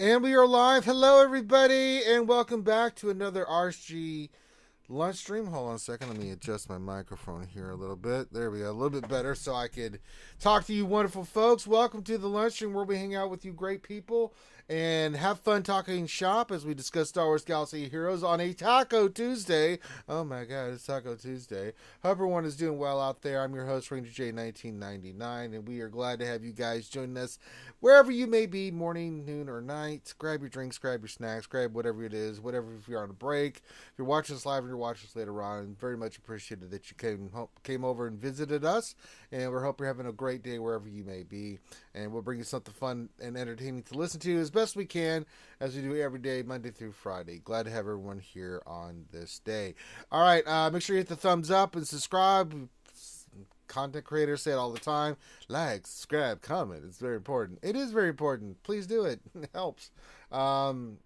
And we are live. Hello, everybody, and welcome back to another RSG lunch stream. Hold on a second. Let me adjust my microphone here a little bit. There we go. A little bit better so I could talk to you wonderful folks. Welcome to the lunch stream where we hang out with you great people and have fun talking shop as we discuss Star Wars Galaxy Heroes on a Taco Tuesday. Oh my God, it's Taco Tuesday. Hope everyone is doing well out there. I'm your host, Ranger J 1999, and we are glad to have you guys join us wherever you may be, morning, noon, or night. Grab your drinks, grab your snacks, grab whatever it is, whatever if you're on a break. If you're watching us live or you're watching us later on, very much appreciated that you came over and visited us, and we hope you're having a great day wherever you may be. And we'll bring you something fun and entertaining to listen to as best we can, as we do every day, Monday through Friday. Glad to have everyone here on this day. All right, make sure you hit the thumbs up and subscribe. Content creators say it all the time. Like, subscribe, comment. It's very important. It is very important. Please do it. It helps. And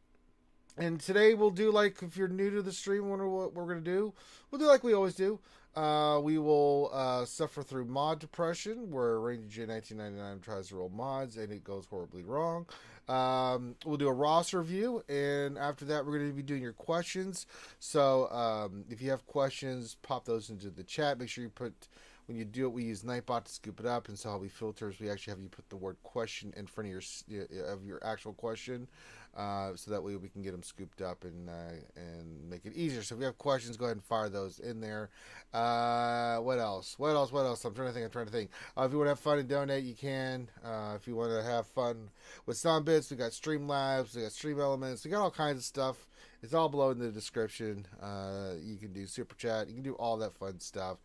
today we'll do, like, if you're new to the stream, wonder what we're going to do. We'll do like we always do. We will suffer through mod depression, where Ranger J 1999 tries to roll mods and it goes horribly wrong. We'll do a roster review, and after that we're going to be doing your questions. So if you have questions, pop those into the chat. Make sure you put, when you do it, we use Nightbot to scoop it up, and so how we filter is we actually have you put the word question in front of your actual question, so that way we can get them scooped up and make it easier. So if you have questions, go ahead and fire those in there. What else? I'm trying to think. If you want to have fun and donate, you can. If you want to have fun with sound bits, we got Streamlabs, we got StreamElements, we got all kinds of stuff. It's all below in the description. You can do super chat. You can do all that fun stuff.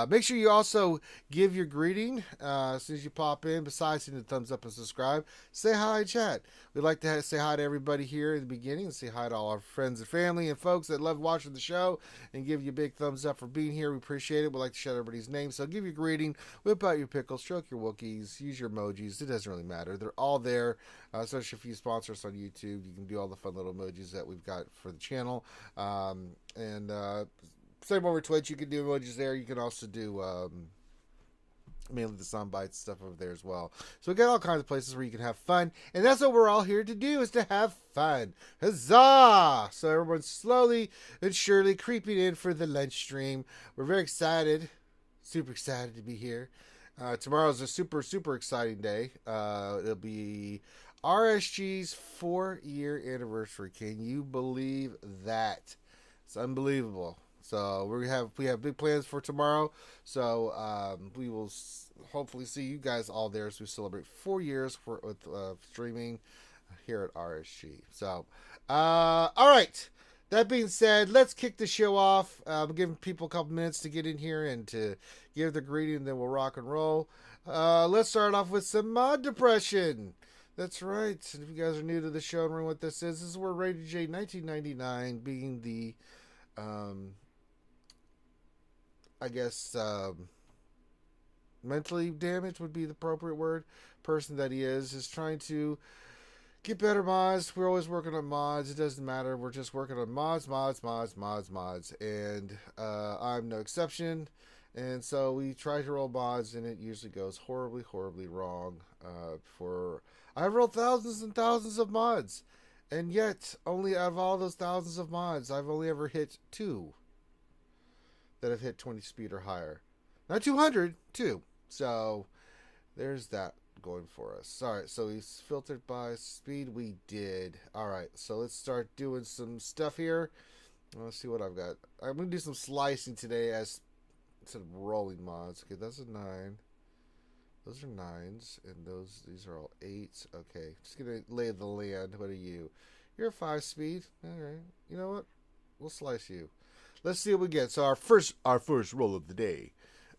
Make sure you also give your greeting as soon as you pop in. Besides hitting the thumbs up and subscribe, say hi, chat. We'd like to say hi to everybody here in the beginning, and say hi to all our friends and family and folks that love watching the show, and give you a big thumbs up for being here. We appreciate it. We'd like to shout everybody's name. So give your greeting, whip out your pickles, stroke your Wookiees, use your emojis. It doesn't really matter. They're all there. Especially if you sponsor us on YouTube, you can do all the fun little emojis that we've got for the channel. Same over Twitch, you can do emojis there. You can also do mainly the sound bites stuff over there as well. So we got all kinds of places where you can have fun, and that's what we're all here to do, is to have fun. Huzzah! So everyone's slowly and surely creeping in for the lunch stream. We're very excited, super excited to be here. Tomorrow's a super, super exciting day. It'll be RSG's 4-year anniversary. Can you believe that? It's unbelievable. So we have big plans for tomorrow. So we will hopefully see you guys all there as we celebrate 4 years with streaming here at RSG. So all right. That being said, let's kick the show off. I'm giving people a couple minutes to get in here and to give the greeting, and then we'll rock and roll. Let's start off with some mod depression. That's right. If you guys are new to the show and wondering what this is where Ranger J 1999, being the, mentally damaged would be the appropriate word, person that he is trying to get better mods. We're always working on mods. It doesn't matter. We're just working on mods. And I'm no exception. And so we try to roll mods, and it usually goes horribly, horribly wrong. I've rolled thousands and thousands of mods, and yet only out of all those thousands of mods, I've only ever hit 2 that have hit 20 speed or higher. Not 200, 2. So there's that going for us. All right, so he's filtered by speed. We did. All right, so let's start doing some stuff here. Let's see what I've got. I'm going to do some slicing today as instead of rolling mods. Okay, that's a 9. Those are 9s, and these are all 8s. Okay, just going to lay the land. What are you? You're a 5 speed. All right. You know what? We'll slice you. Let's see what we get. So our first roll of the day.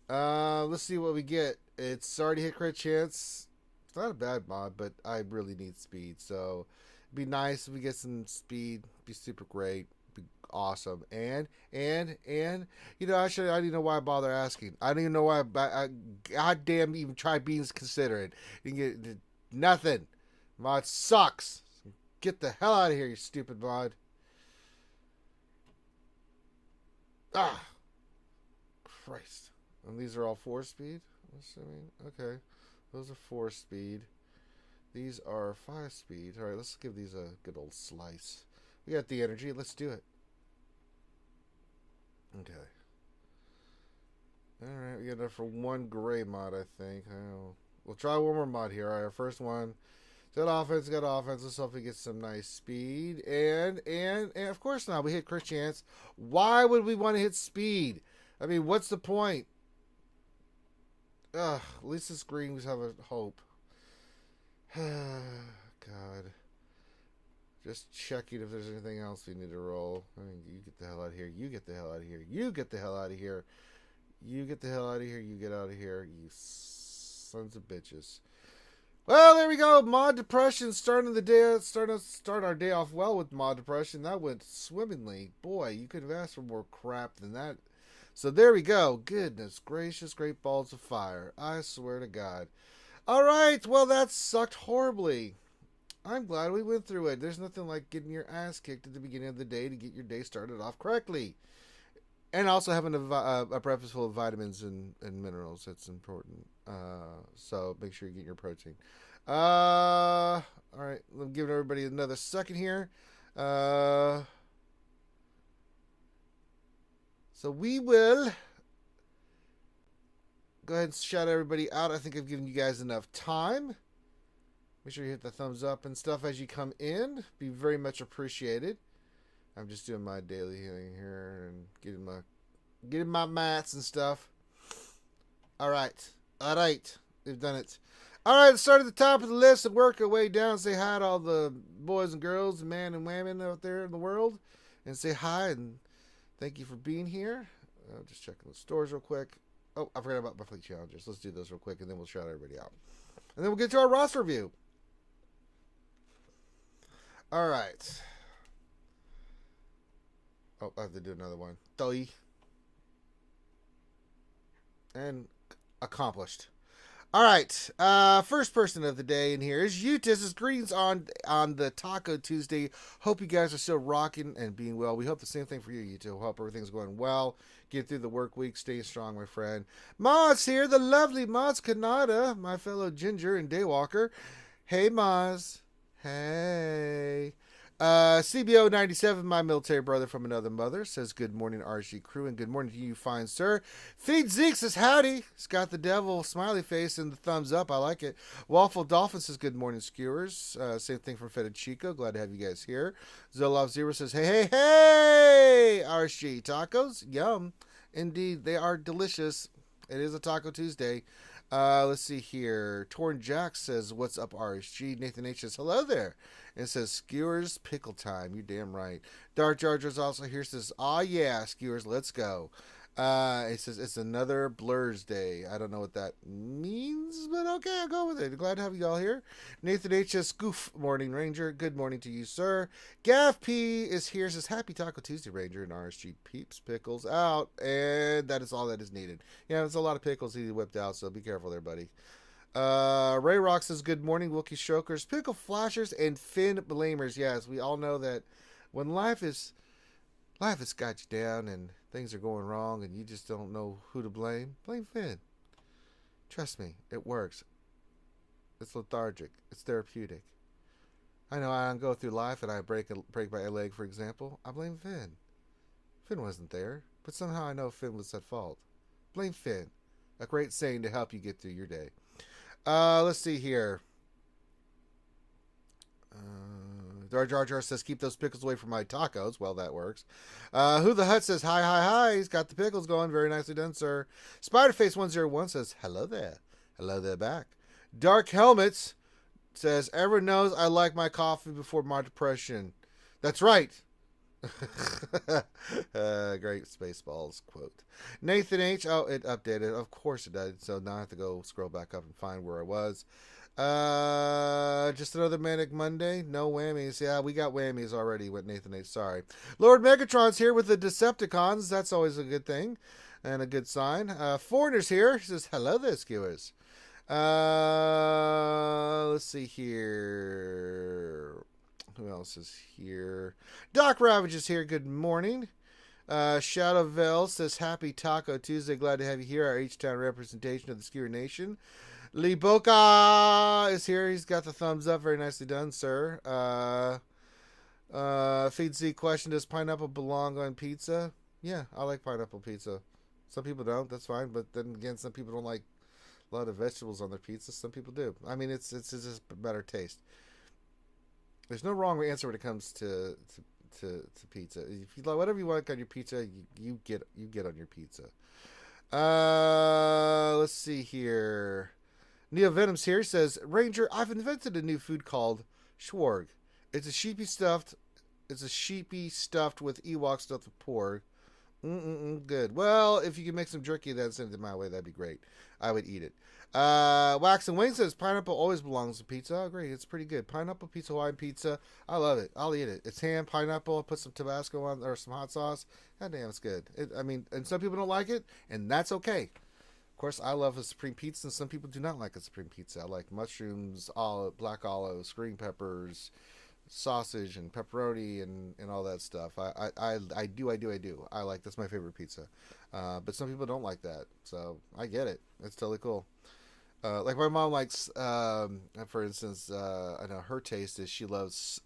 Let's see what we get. It's already hit crit chance. It's not a bad mod, but I really need speed. So it'd be nice if we get some speed. Be super great. Be awesome. And actually, I didn't know why I bother asking. I didn't even know why I goddamn even try being considerate. You can get nothing. Mod sucks. Get the hell out of here, you stupid mod. Ah, Christ. And these are all 4 speed, I'm assuming. Okay. Those are 4 speed. These are 5 speed. All right, let's give these a good old slice. We got the energy. Let's do it. Okay. All right, we got enough for 1 gray mod, I think. We'll try one more mod here. All right, our first one. Got offense. Let's hope we get some nice speed. And of course not. We hit crit chance. Why would we want to hit speed? I mean, what's the point? Ugh, at least the screens have a hope. God. Just checking if there's anything else we need to roll. I mean, you get the hell out of here. You get the hell out of here. You get the hell out of here. You get the hell out of here. You get out of here. You sons of bitches. Well, there we go. Mod Depression starting the day. Start our day off well with Mod Depression. That went swimmingly. Boy, you could have asked for more crap than that. So there we go. Goodness gracious, great balls of fire. I swear to God. All right. Well, that sucked horribly. I'm glad we went through it. There's nothing like getting your ass kicked at the beginning of the day to get your day started off correctly. And also having a breakfast full of vitamins and minerals. That's important. So make sure you get your protein. All right. I'm giving everybody another second here. So we will go ahead and shout everybody out. I think I've given you guys enough time. Make sure you hit the thumbs up and stuff as you come in. Be very much appreciated. I'm just doing my daily healing here and getting my mats and stuff. All right. We've done it. All right, let's start at the top of the list and work our way down. Say hi to all the boys and girls, men and women out there in the world. And say hi and thank you for being here. Just checking the stores real quick. Oh, I forgot about my fleet challenges. Let's do those real quick and then we'll shout everybody out. And then we'll get to our roster review. All right. Oh, I have to do another one. Doi. And accomplished. All right. First person of the day in here is Eutis. Greetings on the Taco Tuesday. Hope you guys are still rocking and being well. We hope the same thing for you, Eutis. Hope everything's going well. Get through the work week. Stay strong, my friend. Maz here. The lovely Maz Kanada, my fellow Ginger and Daywalker. Hey, Maz. Hey. CBO 97, my military brother from another mother, says good morning, RSG crew, and good morning to you, fine sir. Feed Zeke says howdy. He's got the devil smiley face and the thumbs up. I like it. Waffle Dolphin says good morning, skewers. Same thing from Fetid Chico. Glad to have you guys here. Zolov Zero says hey, RSG tacos. Yum. Indeed, they are delicious. It is a Taco Tuesday. Let's see here. Torn Jack says, what's up, RSG? Nathan H says, hello there. And says, Skewers Pickle Time. You're damn right. Dark Jar Jar's also here. Says, yeah, Skewers, let's go. It says, it's another Blurs Day. I don't know what that means, but okay, I'll go with it. Glad to have you all here. Nathan H says, Goof Morning Ranger. Good morning to you, sir. Gav P is here. Says, happy Taco Tuesday, Ranger, and RSG peeps pickles out. And that is all that is needed. Yeah, there's a lot of pickles he whipped out, so be careful there, buddy. Ray Rock says, good morning, Wookiee Strokers, Pickle Flashers, and Finn Blamers. Yes, we all know that when life has got you down and things are going wrong and you just don't know who to blame Finn. Trust me, it works. It's lethargic. It's therapeutic. I know I go through life and I break my leg, for example. I blame Finn. Finn wasn't there, but somehow I know Finn was at fault. Blame Finn. A great saying to help you get through your day. Let's see here. Jar Jar says, keep those pickles away from my tacos. Well, that works. Who the Hut says, hi. He's got the pickles going. Very nicely done, sir. Spiderface101 says, hello there. Hello there back. Dark Helmets says, everyone knows I like my coffee before my depression. That's right. Great Spaceballs quote. Nathan H. Oh, it updated. Of course it did. So now I have to go scroll back up and find where I was. Just another Manic Monday. No whammies. Yeah, we got whammies already with Nathan H. Sorry. Lord Megatron's here with the Decepticons. That's always a good thing and a good sign. Foreigner's here. He says, hello there, skewers. Let's see here. Who else is here? Doc Ravage is here. Good morning. Shadowville says, happy Taco Tuesday. Glad to have you here. Our H-Town representation of the Skewer Nation. Lee Boca is here. He's got the thumbs up. Very nicely done, sir. Feed Z question: does pineapple belong on pizza? Yeah, I like pineapple pizza. Some people don't. That's fine. But then again, some people don't like a lot of vegetables on their pizza. Some people do. I mean, it's just a better taste. There's no wrong answer when it comes to pizza. If you like whatever you want on your pizza, you get on your pizza. Let's see here. Neo Venom's here says, Ranger, I've invented a new food called Schwarg. It's a sheepy stuffed with Ewok stuffed with pork. Good. Well, if you can make some jerky, then send it my way. That'd be great. I would eat it. Wax and Wing says pineapple always belongs to pizza. I agree. It's pretty good. Pineapple pizza, Hawaiian pizza. I love it. I'll eat it. It's ham, pineapple. Put some Tabasco on or some hot sauce. God damn, it's good. And some people don't like it, and that's okay. Of course, I love a supreme pizza, and some people do not like a supreme pizza. I like mushrooms, black olives, green peppers, sausage and pepperoni and all that stuff. I do. I like, that's my favorite pizza. But some people don't like that. So I get it. It's totally cool. Like my mom likes, for instance, I know her taste is she loves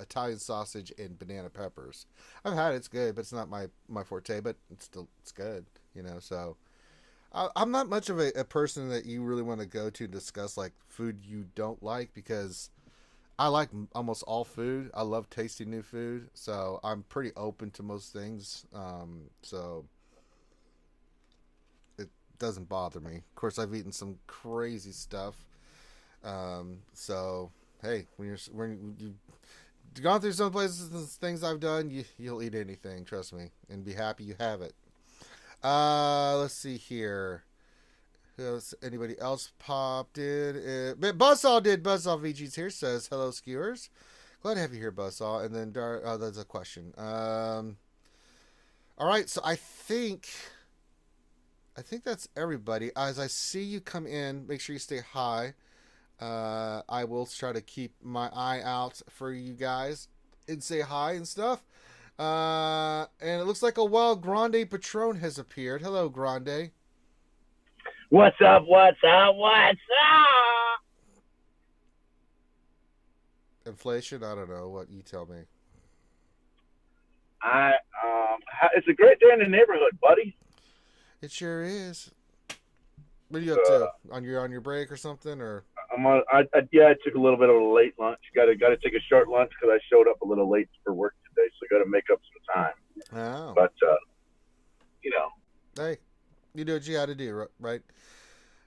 Italian sausage and banana peppers. I've had it. It's good, but it's not my forte, but it's good, so. I'm not much of a person that you really want to go to discuss like food you don't like, because I like almost all food. I love tasting new food, so I'm pretty open to most things. So it doesn't bother me. Of course, I've eaten some crazy stuff. So hey, when you've gone through some places and things I've done, you'll eat anything. Trust me, and be happy you have it. Let's see here. Anybody else popped in? Buzzsaw did. Buzzsaw VG's here, says hello, skewers. Glad to have you here, Buzzsaw. And then there's a question. All right, so I think that's everybody. As I see you come in, make sure you stay high. I will try to keep my eye out for you guys and say hi and stuff. And it looks like a wild Grande Patron has appeared. Hello, Grande. What's up? Inflation? I don't know. What you tell me. It's a great day in the neighborhood, buddy. It sure is. What are you up to? On your break or something, or? I took a little bit of a late lunch. Got to take a short lunch because I showed up a little late for work today, so got to make up some time. Oh. But hey, you do what you got to do, right?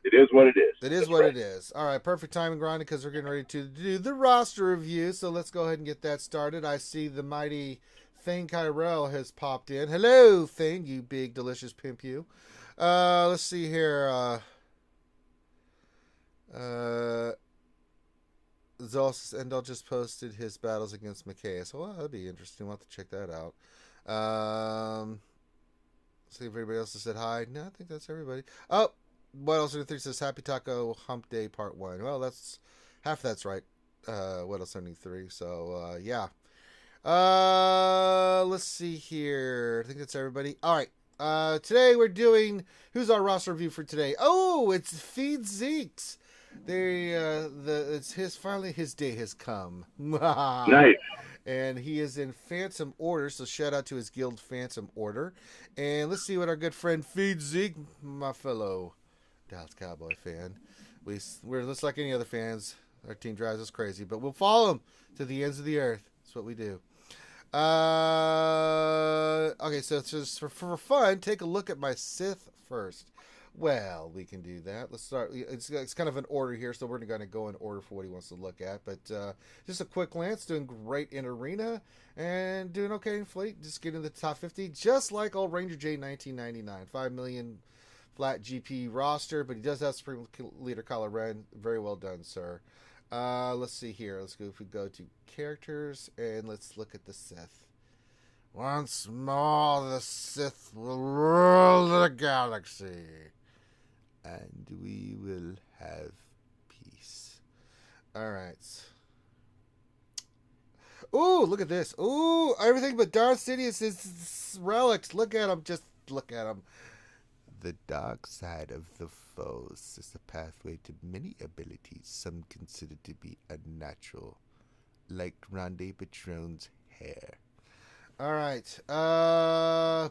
It is what it is. It is what it is. All right, perfect timing, Grande, because we're getting ready to do the roster review. So let's go ahead and get that started. I see the mighty Thane Kyrell has popped in. Hello, Thane, you big delicious pimp, you. Let's see here. Zos Endel just posted his battles against McKay. So that'd be interesting. We'll have to check that out. See if anybody else has said hi. No, I think that's everybody. Oh, what else? 73 says Happy Taco Hump Day Part 1. Well, that's half. That's right. What else? 73. So yeah. Let's see here. I think that's everybody. All right. Today we're doing. Who's our roster review for today? Oh, it's Feed Zeke's. Finally his day has come. Nice. And he is in Phantom Order, so shout out to his guild Phantom Order. And let's see what our good friend Feed Zeke, my fellow Dallas Cowboy fan. We're just like any other fans. Our team drives us crazy, but we'll follow him to the ends of the earth. That's what we do. Okay, so just for fun, take a look at my Sith first. Well, we can do that. Let's start. It's kind of an order here, so we're going to go in order for what he wants to look at. But just a quick glance, doing great in Arena and doing okay in Fleet. Just getting the top 50, just like old Ranger J 1999. 5 million flat GP roster, but he does have Supreme Leader Kylo Ren. Very well done, sir. Let's see here. Let's go. If we go to characters and let's look at the Sith. Once more, the Sith will rule the galaxy, and we will have peace. All right. Ooh, look at this. Ooh, everything but Darth Sidious is relics. Look at him. Just look at him. The dark side of the Force is a pathway to many abilities some consider to be unnatural, like Grande Patron's hair. All right.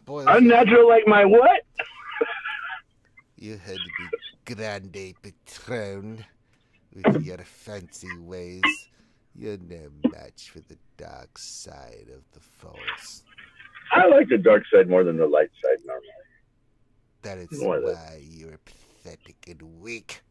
Boy. Unnatural like my what? You had to be Grande Patron with your fancy ways. You're no match for the dark side of the Force. I like the dark side more than the light side normally. That is why you're pathetic and weak.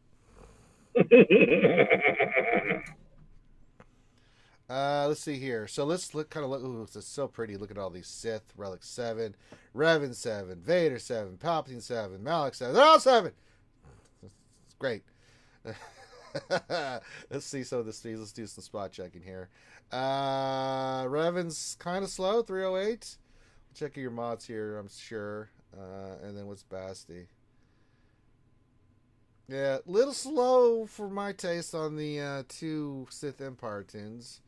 Let's see here. So let's look. Ooh, it's so pretty. Look at all these Sith. Relic 7, Revan 7, Vader 7, Palpatine 7, Malak 7. They're all 7. It's great. Let's see some of the speeds. Let's do some spot checking here. Revan's kind of slow. 308. Check your mods here, I'm sure. And then what's Basti? Yeah, little slow for my taste on the 2 Sith Empire tunes.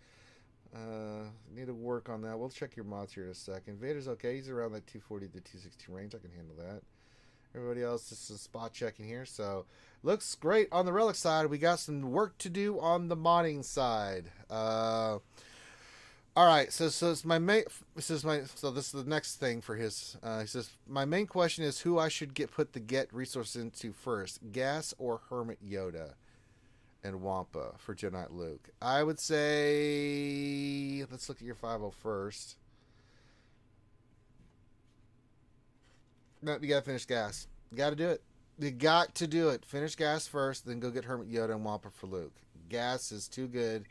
Need to work on that. We'll check your mods here in a second. Vader's okay. He's around that 240 to 260 range. I can handle that. Everybody else just spot checking here. So looks great on the relic side. We got some work to do on the modding side. All right, so it's my main. This is the next thing for his. He says my main question is who I should put the get resource into first, Gas or Hermit Yoda, and Wampa for Jedi Knight Luke. I would say let's look at your 50 first. No, you gotta finish Gas. You gotta do it. You got to do it. Finish Gas first, then go get Hermit Yoda and Wampa for Luke. Gas is too good.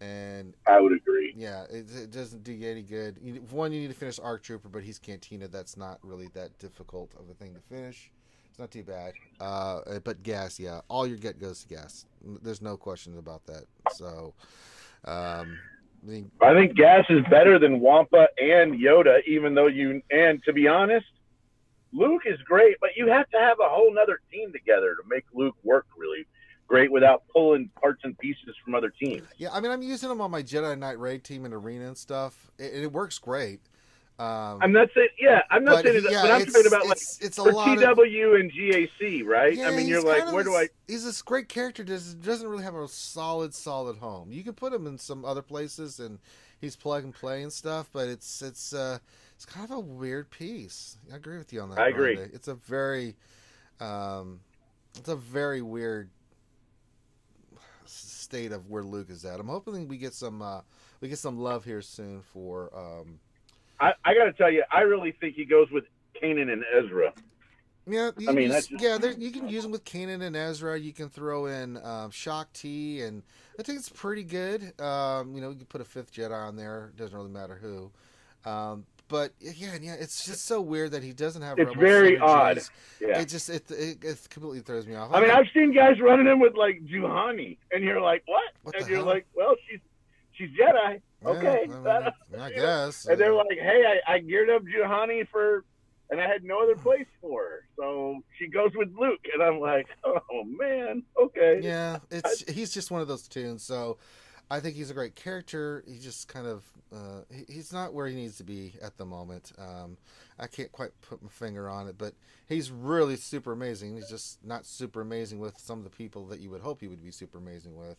And I would agree. Yeah, it doesn't do you any good. You need to finish Arc Trooper, but he's Cantina. That's not really that difficult of a thing to finish. It's not too bad. But Gas, yeah, all your get goes to Gas. There's no question about that. So, I think Gas is better than Wampa and Yoda, even though and to be honest, Luke is great, but you have to have a whole nother team together to make Luke work really great without pulling parts and pieces from other teams. Yeah, I mean, I'm using them on my Jedi Knight raid team and arena and stuff. It works great. I'm not saying, I'm not saying that, but I'm talking about like it's for TW and GAC, right? Yeah, I mean, you're like, where do I? He's this great character. Doesn't really have a solid home. You can put him in some other places, and he's plug and play and stuff. But it's kind of a weird piece. I agree with you on that. I agree. It's a very weird state of where Luke is at. I'm hoping we get some love here soon for. I got to tell you, I really think he goes with Kanan and Ezra. Yeah, you can use them with Kanan and Ezra. You can throw in Shock T, and I think it's pretty good. You can put a 5th Jedi on there. It doesn't really matter who. But yeah, it's just so weird that he doesn't have. It's very odd. Yeah, it completely throws me off. I mean, I've seen guys running in with like Juhani, and you're like, what? And you're hell? Like, well, she's Jedi. Okay, I guess. And they're like, hey, I geared up Juhani and I had no other place for her, so she goes with Luke, and I'm like, oh man, okay. Yeah, he's just one of those tunes. So I think he's a great character. He just kind of he's not where he needs to be at the moment. I can't quite put my finger on it, but he's really super amazing. He's just not super amazing with some of the people that you would hope he would be super amazing with.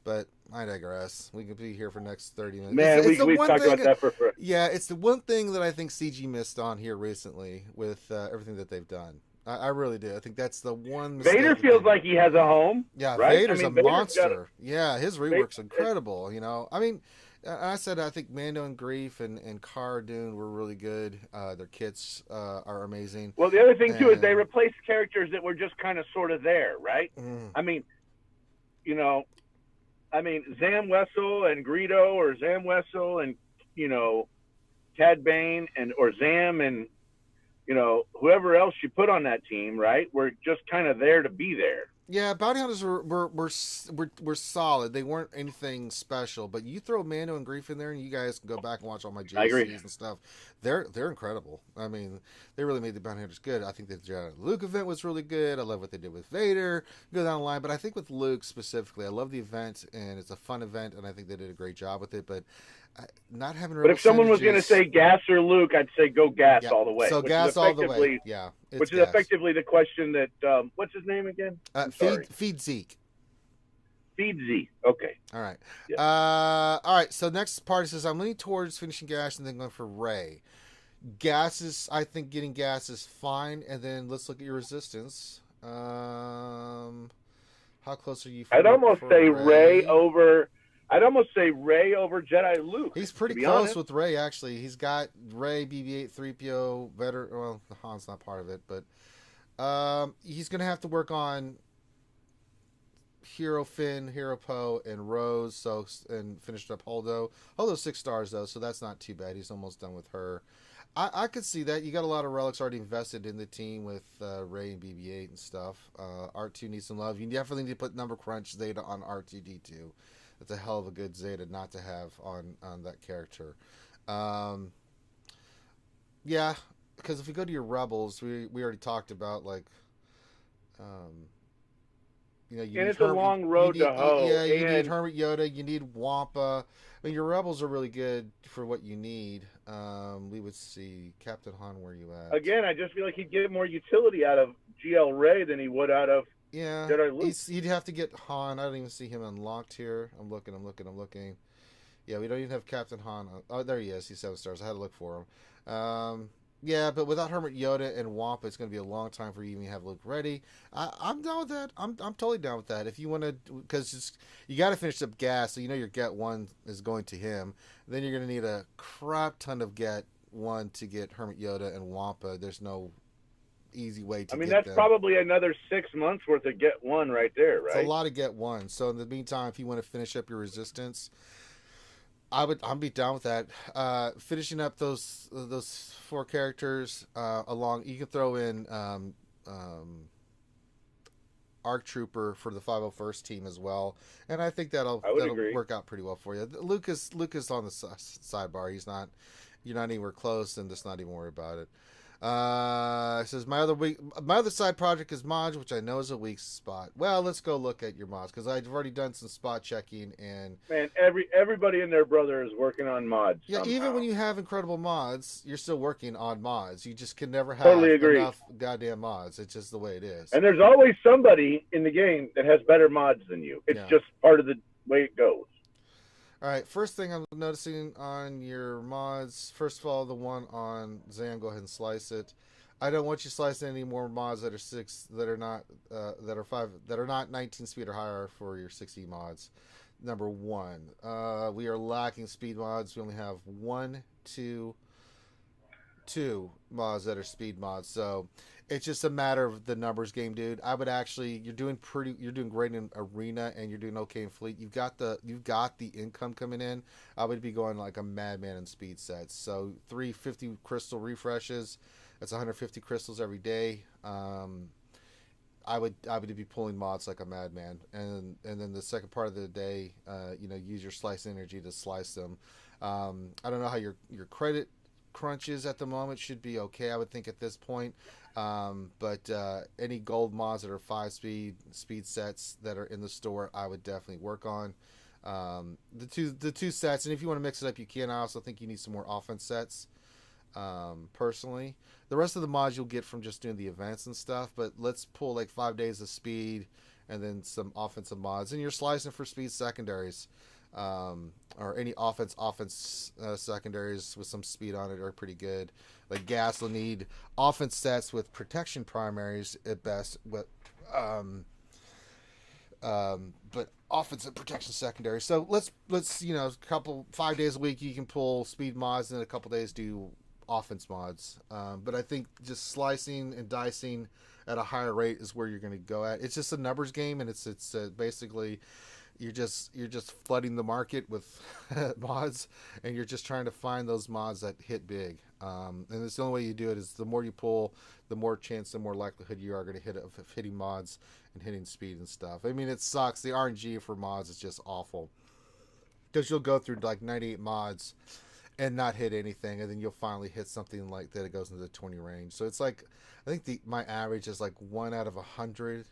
But I digress. We could be here for the next 30 minutes. Man, we talked about that for Yeah, it's the one thing that I think CG missed on here recently with everything that they've done. I really do. I think that's the one mistake. Vader feels like he has a home. Yeah, right? Vader's a monster. Yeah, his rework's incredible. I mean, I said I think Mando and Grief and Cara Dune were really good. Their kits are amazing. Well, the other thing, too, is they replaced characters that were just kind of sort of there, right? I mean, Zam Wessel and Greedo, or Zam Wessel and, Cad Bane or Zam and, whoever else you put on that team, right? We're just kind of there to be there. Yeah, Bounty Hunters were solid. They weren't anything special, but you throw Mando and Grief in there, and you guys can go back and watch all my JCs and stuff. They're incredible. I mean, they really made the Bounty Hunters good. I think the Jedi Luke event was really good. I love what they did with Vader. Go down the line, but I think with Luke specifically, I love the event, and it's a fun event, and I think they did a great job with it. But not having But rebel if someone was going to synergies- say Gas or Luke, I'd say go Gas Yeah, all the way. so which Gas is all the way. effectively- Yeah, it's which is Gas. effectively the question that what's his name again? I'm sorry. Feed Zeke. Feed Z. Okay. All right. Yeah. All right. So next part says I'm leaning towards finishing Gas and then going for Ray. Gas is, I think, getting Gas is fine, and then let's look at your resistance. How close are you? I'd almost say Ray over. I'd almost say Ray over Jedi Luke. He's pretty to be close honest. with Ray, actually. He's got Ray, BB-8, 3PO, veteran. Well, Han's not part of it, but he's going to have to work on Hero Finn, Hero Poe, and Rose. And finished up Holdo. Holdo's 6 stars though, so that's not too bad. He's almost done with her. I could see that. You got a lot of relics already invested in the team with Ray and BB-8 and stuff. R2 needs some love. You definitely need to put number crunch Zeta on R2D2. That's a hell of a good Zeta not to have on that character. Yeah, because if we go to your rebels, we already talked about you and it's a long road to hoe. Yeah, you need Hermit Yoda. You need Wampa. I mean, your rebels are really good for what you need. We would see Captain Han. Where you at? Again, I just feel like he'd get more utility out of GL Ray than he would out of Jedi Luke. You'd have to get Han. I don't even see him unlocked here. I'm looking. Yeah, we don't even have Captain Han. Oh, there he is. He's 7 stars. I had to look for him. Yeah, but without Hermit Yoda and Wampa, it's going to be a long time for you to even have Luke ready. I'm down with that. I'm totally down with that. If you want to, because you got to finish up Gas, so you know your Get 1 is going to him. Then you're going to need a crap ton of Get 1 to get Hermit Yoda and Wampa. There's no easy way to. I mean, get that's them. probably another 6 months worth of Get 1 right there, right? It's a lot of Get 1. So in the meantime, if you want to finish up your Resistance, I'd be down with that. Finishing up those 4 characters along, you can throw in ARC Trooper for the 501st team as well, and I think that'll work out pretty well for you. Luke is on the sidebar. You're not anywhere close, and just not even worry about it. It says my other side project is mods, which I know is a weak spot. Well, let's go look at your mods because I've already done some spot checking, and man, everybody and their brother is working on mods. Yeah, somehow. Even when you have incredible mods, you're still working on mods. You just can never have Totally agree. enough goddamn mods. It's just the way it is. And there's always somebody in the game that has better mods than you. It's just part of the way it goes. All right, first thing I'm noticing on your mods, first of all, the one on Zam, go ahead and slice it. I don't want you slicing any more mods that are 6, that are not 5, that are not 19 speed or higher for your 60 mods. Number 1, we are lacking speed mods. We only have 2 mods that are speed mods, so it's just a matter of the numbers game, dude. I would actually, you're doing great in arena, and you're doing okay in fleet. You've got the income coming in. I would be going like a madman in speed sets. So 350 crystal refreshes, that's 150 crystals every day. I would be pulling mods like a madman, and then the second part of the day, use your slice energy to slice them. I don't know how your credit crunches at the moment. Should be okay, I would think, at this point. But any gold mods that are 5 speed sets that are in the store, I would definitely work on. The two sets, and if you want to mix it up, you can. I also think you need some more offense sets. Personally, the rest of the mods you'll get from just doing the events and stuff. But let's pull like 5 days of speed and then some offensive mods, and you're slicing for speed secondaries. Or any offense secondaries with some speed on it are pretty good. Like Gas will need offense sets with protection primaries at best, but offensive protection secondary. So let's 5 days a week you can pull speed mods, and then a couple days do offense mods. But I think just slicing and dicing at a higher rate is where you're going to go at. It's just a numbers game, and it's basically you're just flooding the market with mods, and you're just trying to find those mods that hit big. And it's the only way you do it is the more you pull, the more chance, the more likelihood you are going to hit of hitting mods and hitting speed and stuff. I mean, it sucks. The RNG for mods is just awful, because you'll go through like 98 mods and not hit anything, and then you'll finally hit something like that. It goes into the 20 range. So it's like, I think my average is like 1 out of 100.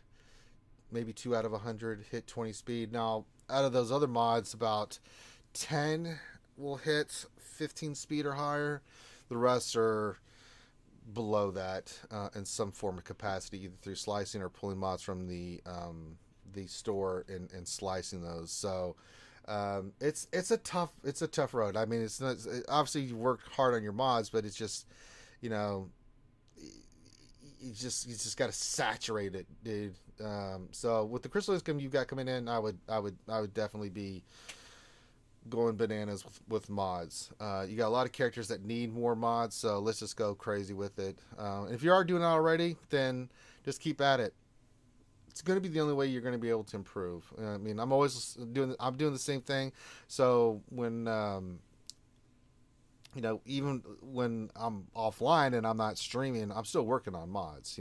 Maybe 2 out of 100 hit 20 speed. Now, out of those other mods, about 10 will hit 15 speed or higher. The rest are below that in some form of capacity, either through slicing or pulling mods from the store and slicing those. So it's a tough road. I mean, it's not, obviously you worked hard on your mods, but it's just, you know, you just got to saturate it, dude. So with the crystal income you got coming in, I would definitely be going bananas with mods. You got a lot of characters that need more mods, so let's just go crazy with it. If you are doing it already, then just keep at it. It's going to be the only way you're going to be able to improve. I mean, I'm doing the same thing. So when even when I'm offline and I'm not streaming, I'm still working on mods.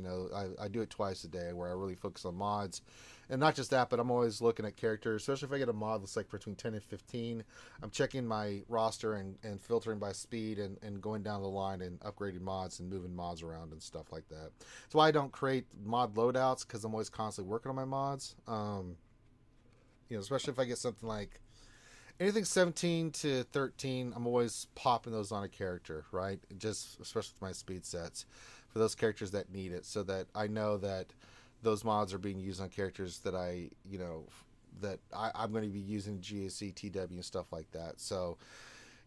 I do it twice a day where I really focus on mods. And not just that, but I'm always looking at characters, especially if I get a mod that's like between 10 and 15. I'm checking my roster and filtering by speed and going down the line and upgrading mods and moving mods around and stuff like that. That's why I don't create mod loadouts, because I'm always constantly working on my mods. Especially if I get something like anything 17 to 13, I'm always popping those on a character, right? Just especially with my speed sets for those characters that need it, so that I know that those mods are being used on characters that I'm going to be using GAC, TW, and stuff like that. So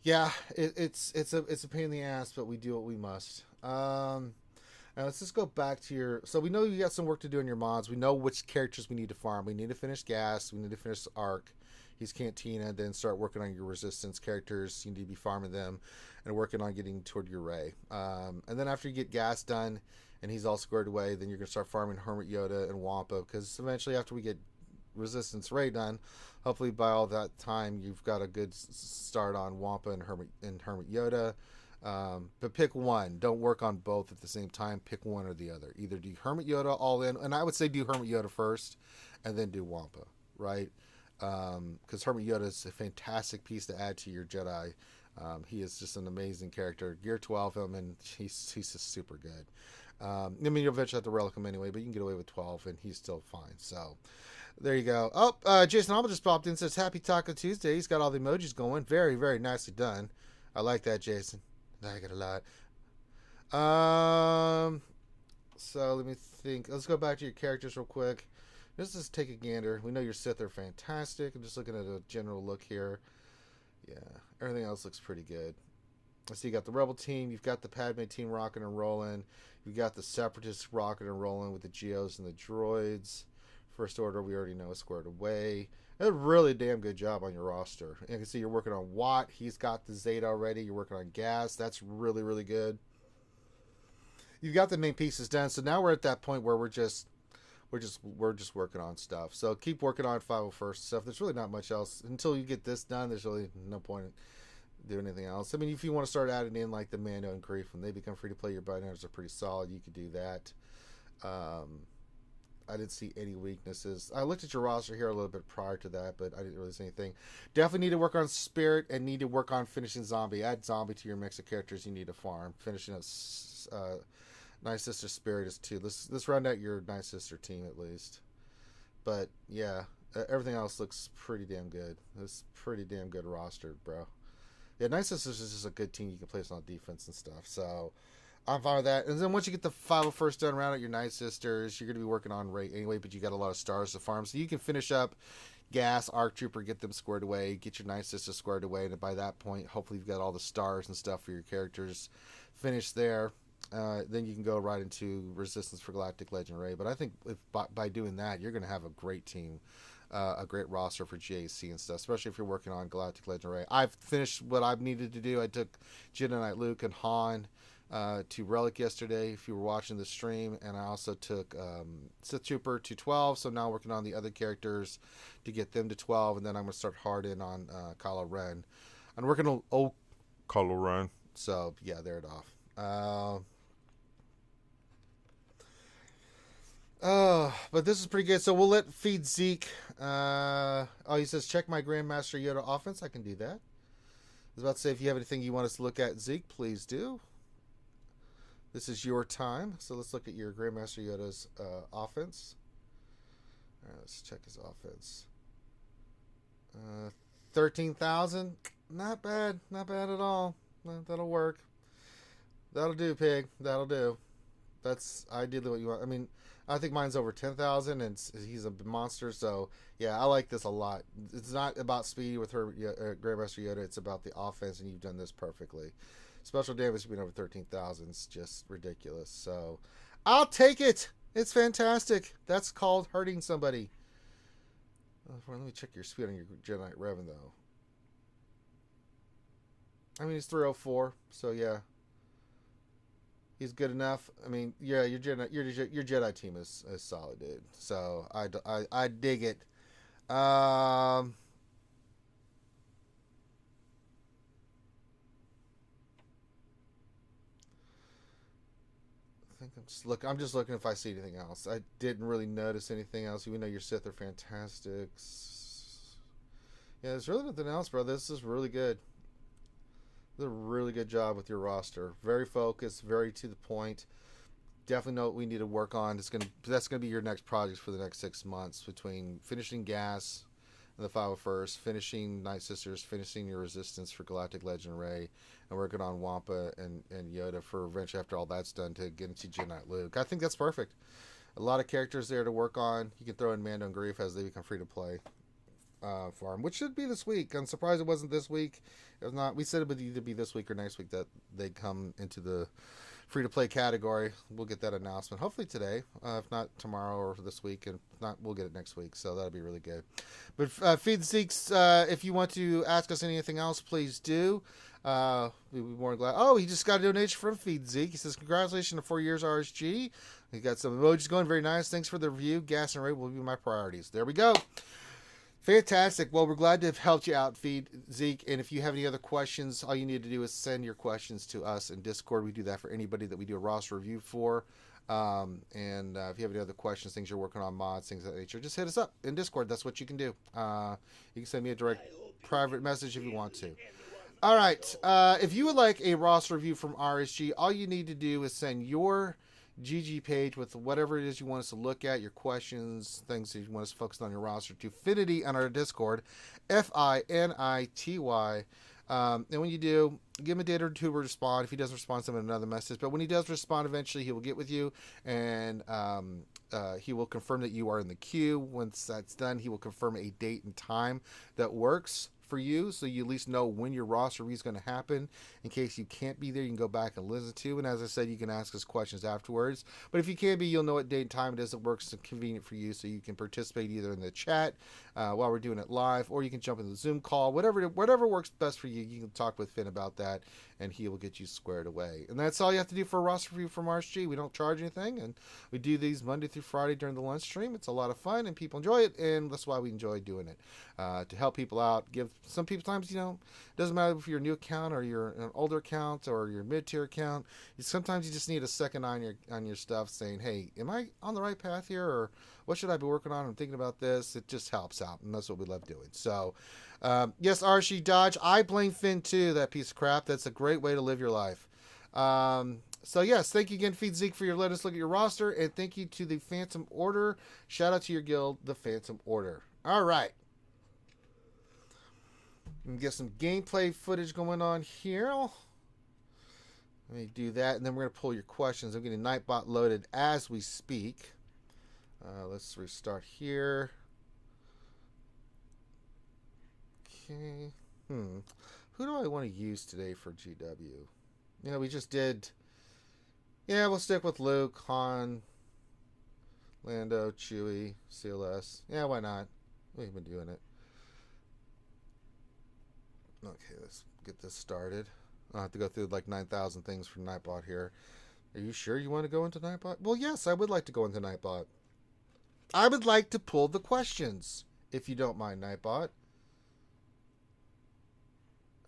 yeah, it's a pain in the ass, but we do what we must. Now let's just go back to your. So we know you got some work to do in your mods. We know which characters we need to farm. We need to finish Gas. We need to finish Arc. He's Cantina. Then start working on your Resistance characters. You need to be farming them and working on getting toward your Ray. And then after you get Gas done and he's all squared away, then you're gonna start farming Hermit Yoda and Wampa, because eventually after we get Resistance Ray done, hopefully by all that time you've got a good start on Wampa and Hermit Yoda. But pick one. Don't work on both at the same time. Pick one or the other. Either do Hermit Yoda all in, and I would say do Hermit Yoda first, and then do Wampa, right? Because Hermit Yoda is a fantastic piece to add to your Jedi. He is just an amazing character. Gear 12 him, and he's just super good. I mean, you'll eventually have to relic him anyway, but you can get away with 12, and he's still fine. So there you go. Oh, Jason Alba just popped in and says, Happy Taco Tuesday. He's got all the emojis going. Very, very nicely done. I like that, Jason. I like it a lot. So let me think. Let's go back to your characters real quick. Let's just take a gander. We know your Sith are fantastic. I'm just looking at a general look here. Yeah, everything else looks pretty good. So you got the Rebel team. You've got the Padme team rocking and rolling. You've got the Separatists rocking and rolling with the Geos and the droids. First Order, we already know, is squared away. A really damn good job on your roster. You can see you're working on Watt. He's got the Zeta already. You're working on Gas. That's really, really good. You've got the main pieces done. So now we're at that point where we're just working on stuff. So keep working on 501st stuff. There's really not much else until you get this done. There's really no point in doing anything else. I mean, if you want to start adding in like the Mando and Grief when they become free to play, your binaries are pretty solid. You could do that. I didn't see any weaknesses. I looked at your roster here a little bit prior to that, but I didn't really see anything. Definitely need to work on Spirit and need to work on finishing Zombie. Add Zombie to your mix of characters you need to farm. Finishing up Nice Sister Spirit is 2. Let's round out your Nice Sister team at least. But yeah, everything else looks pretty damn good. It's pretty damn good roster, bro. Yeah, Nice Sisters is just a good team you can place on defense and stuff. So I'm fine with that. And then once you get the 501st done, round out your Night Sisters. You're going to be working on Ray anyway, but you got a lot of stars to farm. So you can finish up Gas, Arc Trooper, get them squared away, get your Night Sisters squared away. And by that point, hopefully you've got all the stars and stuff for your characters finished there. Then you can go right into Resistance for Galactic Legend Ray. But I think by doing that, you're going to have a great team. A great roster for GAC and stuff, especially if you're working on Galactic Legend Ray. I've finished what I've needed to do. I took Jedi Knight Luke and Han to Relic yesterday, if you were watching the stream, and I also took Sith Trooper to 12, so now working on the other characters to get them to 12, and then I'm going to start hard in on Kylo Ren. I'm working on Kylo Ren, so yeah, there it off. But this is pretty good. So we'll let feed Zeke. He says, check my Grandmaster Yoda offense. I can do that. I was about to say, if you have anything you want us to look at, Zeke, please do. This is your time. So let's look at your Grandmaster Yoda's offense. All right, let's check his offense. 13,000. Not bad. Not bad at all. That'll work. That'll do, pig. That'll do. That's ideally what you want. I mean, I think mine's over 10,000, and he's a monster. So yeah, I like this a lot. It's not about speed with her Grandmaster Yoda. It's about the offense, and you've done this perfectly. Special damage being over 13,000 is just ridiculous. So I'll take it. It's fantastic. That's called hurting somebody. Let me check your speed on your Jedi Revan though. I mean, he's 304, so yeah, he's good enough. I mean, yeah, your Jedi team is solid, dude. So I dig it. I think I'm just looking if I see anything else. I didn't really notice anything else. Even though your Sith are fantastic. Yeah, there's really nothing else, bro. This is really good. Did a really good job with your roster. Very focused, very to the point. Definitely know what we need to work on. That's gonna be your next project for the next 6 months, between finishing Gas and the 501st, finishing Night Sisters, finishing your Resistance for Galactic Legend Array, and working on Wampa and Yoda for eventually, after all that's done, to get into Jedi Knight Luke. I think that's perfect. A lot of characters there to work on. You can throw in Mando and Grief as they become free to play. Farm, which should be this week. I'm surprised it wasn't this week. If not, we said it would either be this week or next week that they'd come into the free to play category. We'll get that announcement hopefully today, if not tomorrow or this week, and if not, we'll get it next week. So that'll be really good. But Feed the Zeeks, if you want to ask us anything else, please do. We'd be more than glad. Oh, he just got a donation from Feed Zeke. He says, congratulations on 4 years RSG. He got some emojis going. Very nice. Thanks for the review. Gas and Ray will be my priorities. There we go. Fantastic. Well, we're glad to have helped you out, Feed Zeke. And if you have any other questions, all you need to do is send your questions to us in Discord. We do that for anybody that we do a roster review for. If you have any other questions, things you're working on, mods, things of that nature, just hit us up in Discord. That's what you can do. You can send me a direct private message if you want to. All right. If you would like a roster review from RSG, all you need to do is send your GG page with whatever it is you want us to look at, your questions, things that you want us to focus on your roster, to Finity on our Discord, FINITY. And when you do, give him a day or two to respond. If he doesn't respond, send him another message. But when he does respond, eventually he will get with you, and he will confirm that you are in the queue. Once that's done, he will confirm a date and time that works for you, so you at least know when your roster review is going to happen. In case you can't be there, you can go back and listen to. And as I said, you can ask us questions afterwards. But if you can't be, you'll know what date and time it is that works convenient for you, so you can participate either in the chat while we're doing it live, or you can jump in the Zoom call. Whatever works best for you. You can talk with Finn about that, and he will get you squared away. And that's all you have to do for a roster review from RSG. We don't charge anything, and we do these Monday through Friday during the lunch stream. It's a lot of fun, and people enjoy it, and that's why we enjoy doing it. To help people out, give some people times, it doesn't matter if you're a new account or you're an older account or your mid-tier account. Sometimes you just need a second eye on your stuff, saying, hey, am I on the right path here, or what should I be working on? I'm thinking about this. It just helps out, and that's what we love doing. So yes, RSG Dodge, I blame Finn too, that piece of crap. That's a great way to live your life. So yes, thank you again, Feed Zeke, for letting us look at your roster, and thank you to the Phantom Order. Shout out to your guild, the Phantom Order. All right. And get some gameplay footage going on here. Let me do that, and then we're going to pull your questions. I'm getting Nightbot loaded as we speak. Let's restart here. Okay. Who do I want to use today for GW? We just did... Yeah, we'll stick with Luke, Han, Lando, Chewie, CLS. Yeah, why not? We've been doing it. Okay, let's get this started. I'll have to go through like 9,000 things from Nightbot here. Are you sure you want to go into Nightbot? Well, yes, I would like to go into Nightbot. I would like to pull the questions, if you don't mind, Nightbot.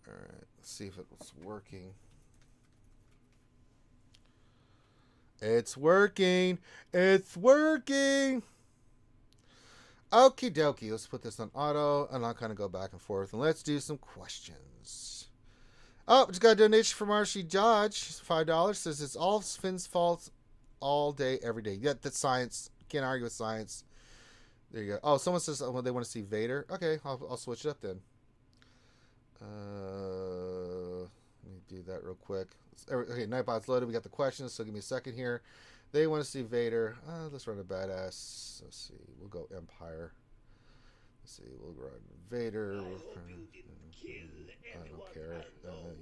Alright, let's see if it's working. It's working! It's working! Okie dokie, let's put this on auto, and I'll kind of go back and forth, and let's do some questions. Oh, just got a donation from RSG Dodge, $5, says it's all Finn's fault all day, every day. Yeah, that's science. Can't argue with science. There you go. Oh, someone says they want to see Vader. Okay, I'll switch it up then. Let me do that real quick. Okay, Nightbot's loaded. We got the questions, so give me a second here. They want to see Vader. Let's run a badass. Let's see. We'll go Empire. Let's see. We'll run Vader. I don't care.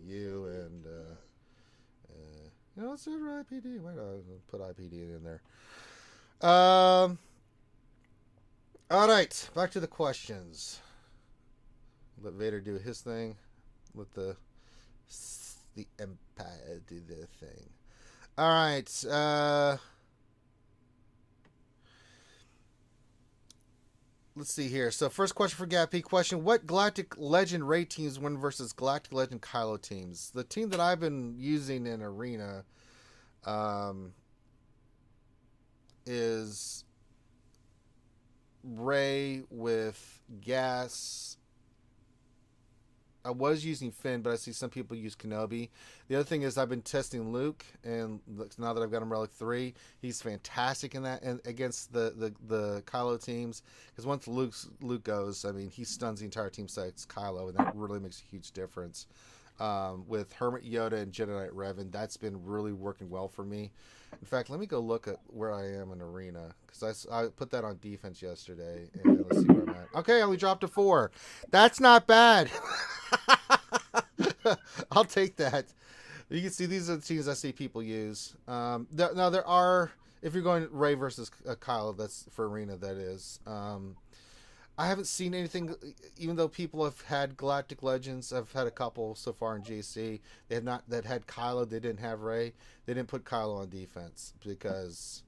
You and let's do IPD. Why not put IPD in there? All right. Back to the questions. Let Vader do his thing. Let the Empire do their thing. All right. Let's see here. So first question for Gappy question. What Galactic Legend Ray teams win versus Galactic Legend Kylo teams? The team that I've been using in Arena is Ray with Gas. I was using Finn, but I see some people use Kenobi. The other thing is I've been testing Luke, and now that I've got him Relic 3, he's fantastic in that and against the Kylo teams. Because once Luke goes, I mean, he stuns the entire team sets Kylo, and that really makes a huge difference. With Hermit Yoda and Jedi Knight Revan, that's been really working well for me. In fact, let me go look at where I am in Arena, because I put that on defense yesterday, and let's see where I'm at. Okay, I only dropped to 4. That's not bad. I'll take that. You can see these are the teams I see people use. Now there are, if you're going Ray versus Kylo, that's for Arena, that is. I haven't seen anything, even though people have had Galactic Legends. I've had a couple so far in GC. They have not, that had Kylo, they didn't have Ray. They didn't put Kylo on defense because,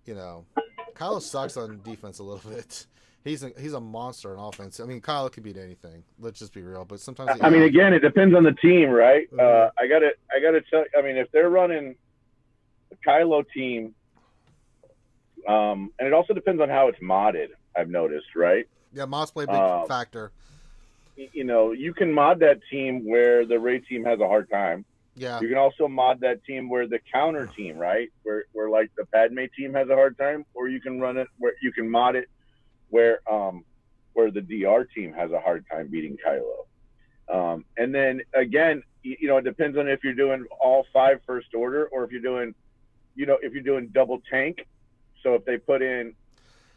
Kylo sucks on defense a little bit. He's a monster on offense. I mean, Kylo can beat anything. Let's just be real. But sometimes I mean, again, it depends on the team, right? Mm-hmm. I gotta tell. I mean, if they're running a Kylo team, and it also depends on how it's modded. I've noticed, right? Yeah, mods play a big factor. You can mod that team where the Ray team has a hard time. Yeah. You can also mod that team where the counter team, right, where like the Padme team has a hard time, or you can run it where you can mod it where the DR team has a hard time beating Kylo. And then again, it depends on if you're doing all 5 first order or if you're doing, if you're doing double tank. So if they put in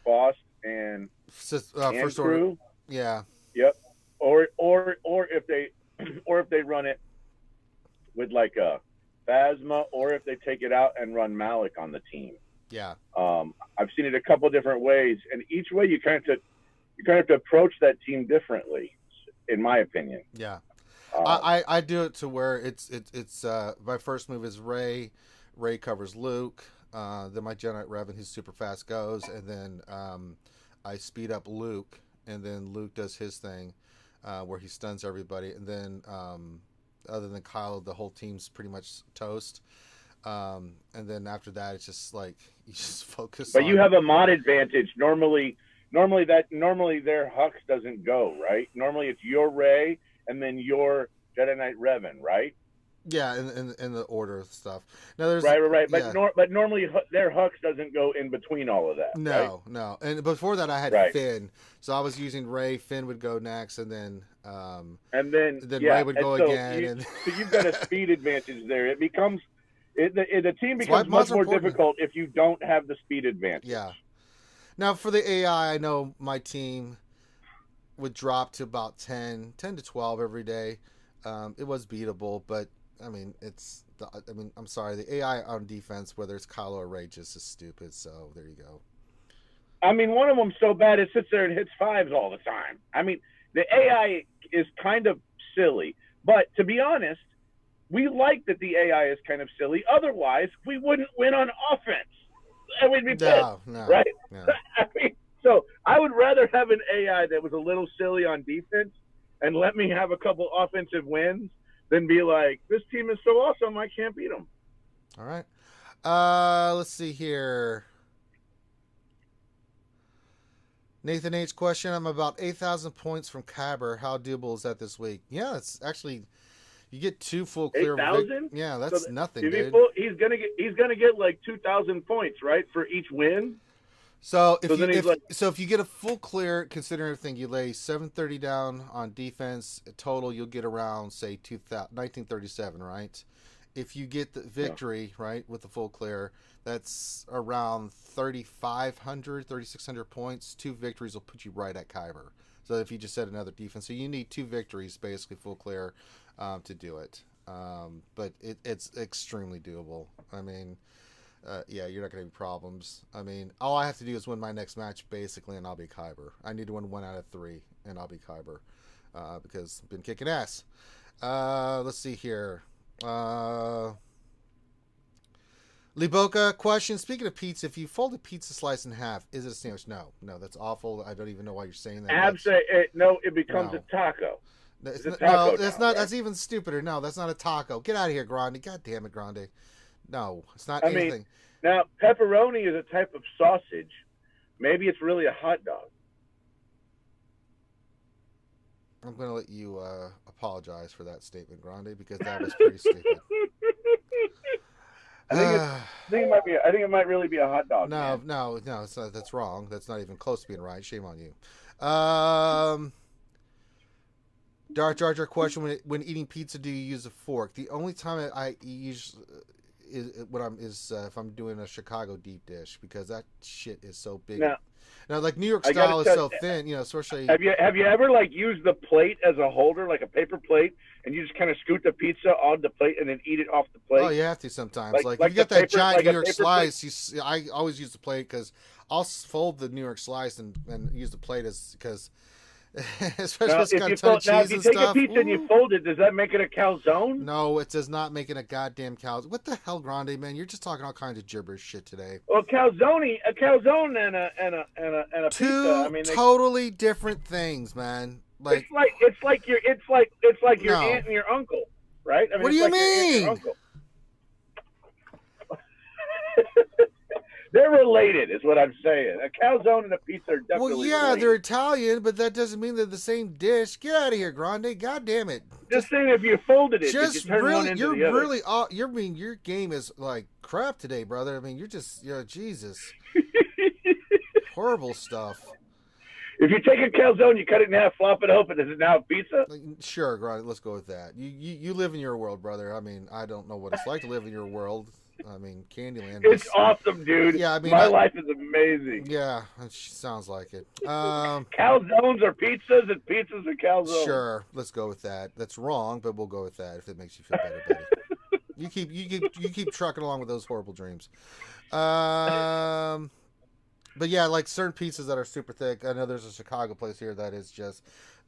Boss and first crew, order. Yeah. Yep. Or if they run it with like a Phasma, or if they take it out and run Malik on the team. Yeah. I've seen it a couple of different ways, and each way you kind of have to approach that team differently, in my opinion. Yeah. I do it to where it's my first move is Ray. Ray covers Luke. Then my Jedi Knight Revan, who's super fast, goes, and then I speed up Luke, and then Luke does his thing where he stuns everybody, and then other than Kylo, the whole team's pretty much toast. And then after that, it's just like you just focus. But you have a mod advantage. Normally their Hux doesn't go, right? Normally it's your Ray and then your Jedi Knight Revan, right? Yeah, in the order of stuff. Now there's right. Yeah. But normally their Hux doesn't go in between all of that. No, right? no. And before that, I had Right. Finn, so I was using Ray. Finn would go next, and then yeah, Ray would go again. So you've got a speed advantage there. It becomes the team becomes mods much more important. difficult if you don't have the speed advantage. Yeah. Now for the AI, I know my team would drop to about 10 to 12 every day. It was beatable, but I mean, I'm sorry. The AI on defense, whether it's Kylo or Ray, just is stupid. So there you go. I mean, one of them's so bad it sits there and hits 5s all the time. I mean, the AI is kind of silly, but to be honest, we like that the AI is kind of silly. Otherwise, we wouldn't win on offense. And we'd be pissed, right? No. I mean, so I would rather have an AI that was a little silly on defense and let me have a couple offensive wins than be like, this team is so awesome, I can't beat them. All right. Let's see here. Nathan H. question. I'm about 8,000 points from Caber. How doable is that this week? Yeah, it's actually, you get 2 full clear. 8,000? Yeah, that's nothing, dude. He's gonna get like 2,000 points, right, for each win. So So then he's like, if you get a full clear, considering everything, you lay 730 down on defense. Total, you'll get around say 1937, right? If you get the victory, right, with the full clear, that's around 3,500, 3,600 points. 2 victories will put you right at Kyber. So if you just said another defense, so you need 2 victories, basically full clear, to do it. But it's extremely doable. I mean, yeah, you're not going to have problems. I mean, all I have to do is win my next match, basically, and I'll be Kyber. I need to win 1 out of 3, and I'll be Kyber, because I've been kicking ass. Let's see here. Liboka question. Speaking of pizza, if you fold a pizza slice in half, is it a sandwich? No, that's awful. I don't even know why you're saying that. No, it becomes a taco. That's not. Right? That's even stupider. No, that's not a taco. Get out of here, Grande. God damn it, Grande. No, it's not anything. Mean, now, pepperoni is a type of sausage. Maybe it's really a hot dog. I'm going to let you apologize for that statement, Grande, because that was pretty stupid. I think it might really be a hot dog. No, it's not, that's wrong. That's not even close to being right. Shame on you. Darth Jar Jar question: When eating pizza, do you use a fork? The only time I use if I'm doing a Chicago deep dish, because that shit is so big. Now, like New York style is so thin, especially. Have you ever used the plate as a holder, like a paper plate, and you just kind of scoot the pizza on the plate and then eat it off the plate? Oh, you have to sometimes. Like if you get that giant New York slice, I always use the plate because I'll fold the New York slice and use the plate because. Especially if it's got a ton of cheese and stuff. If you take a pizza and you fold it, does that make it a calzone? No, it does not make it a goddamn calzone. What the hell, Grande, man? You're just talking all kinds of gibberish shit today. Well, a calzone and a Two pizza. I mean, totally different things, man. Like it's like your aunt and your uncle, right? I mean, what do you mean? They're related, is what I'm saying. A calzone and a pizza are definitely related. They're Italian, but that doesn't mean they're the same dish. Get out of here, Grande. God damn it. Just saying, if you folded it, you turn one into the other. Your game is like crap today, brother. I mean, Jesus. Horrible stuff. If you take a calzone, you cut it in half, flop it open, is it now a pizza? Sure, Grande, let's go with that. You live in your world, brother. I mean, I don't know what it's like to live in your world. I mean, Candyland. It's awesome, dude. Yeah, I mean, my life is amazing. Yeah, it sounds like it. Calzones are pizzas, and pizzas are calzones. Sure, let's go with that. That's wrong, but we'll go with that if it makes you feel better, buddy. You keep trucking along with those horrible dreams. But yeah, like certain pizzas that are super thick. I know there's a Chicago place here that is just.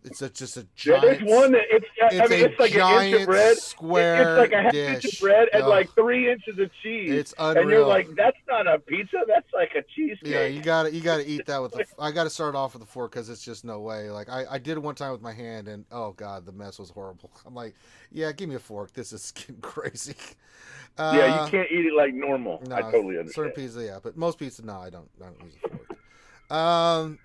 It's just a giant. There's one that it's like an inch of bread. Square it's like a half dish. Inch of bread and like 3 inches of cheese. It's unreal. And you're like, that's not a pizza. That's like a cheesecake. Yeah, you gotta eat that with. I gotta start off with a fork because it's just no way. Like I did it one time with my hand, and oh god, the mess was horrible. I'm like, yeah, give me a fork. This is getting crazy. Yeah, you can't eat it like normal. No, I totally understand. Certain pizza, yeah, but most pizza, no, I don't use a fork.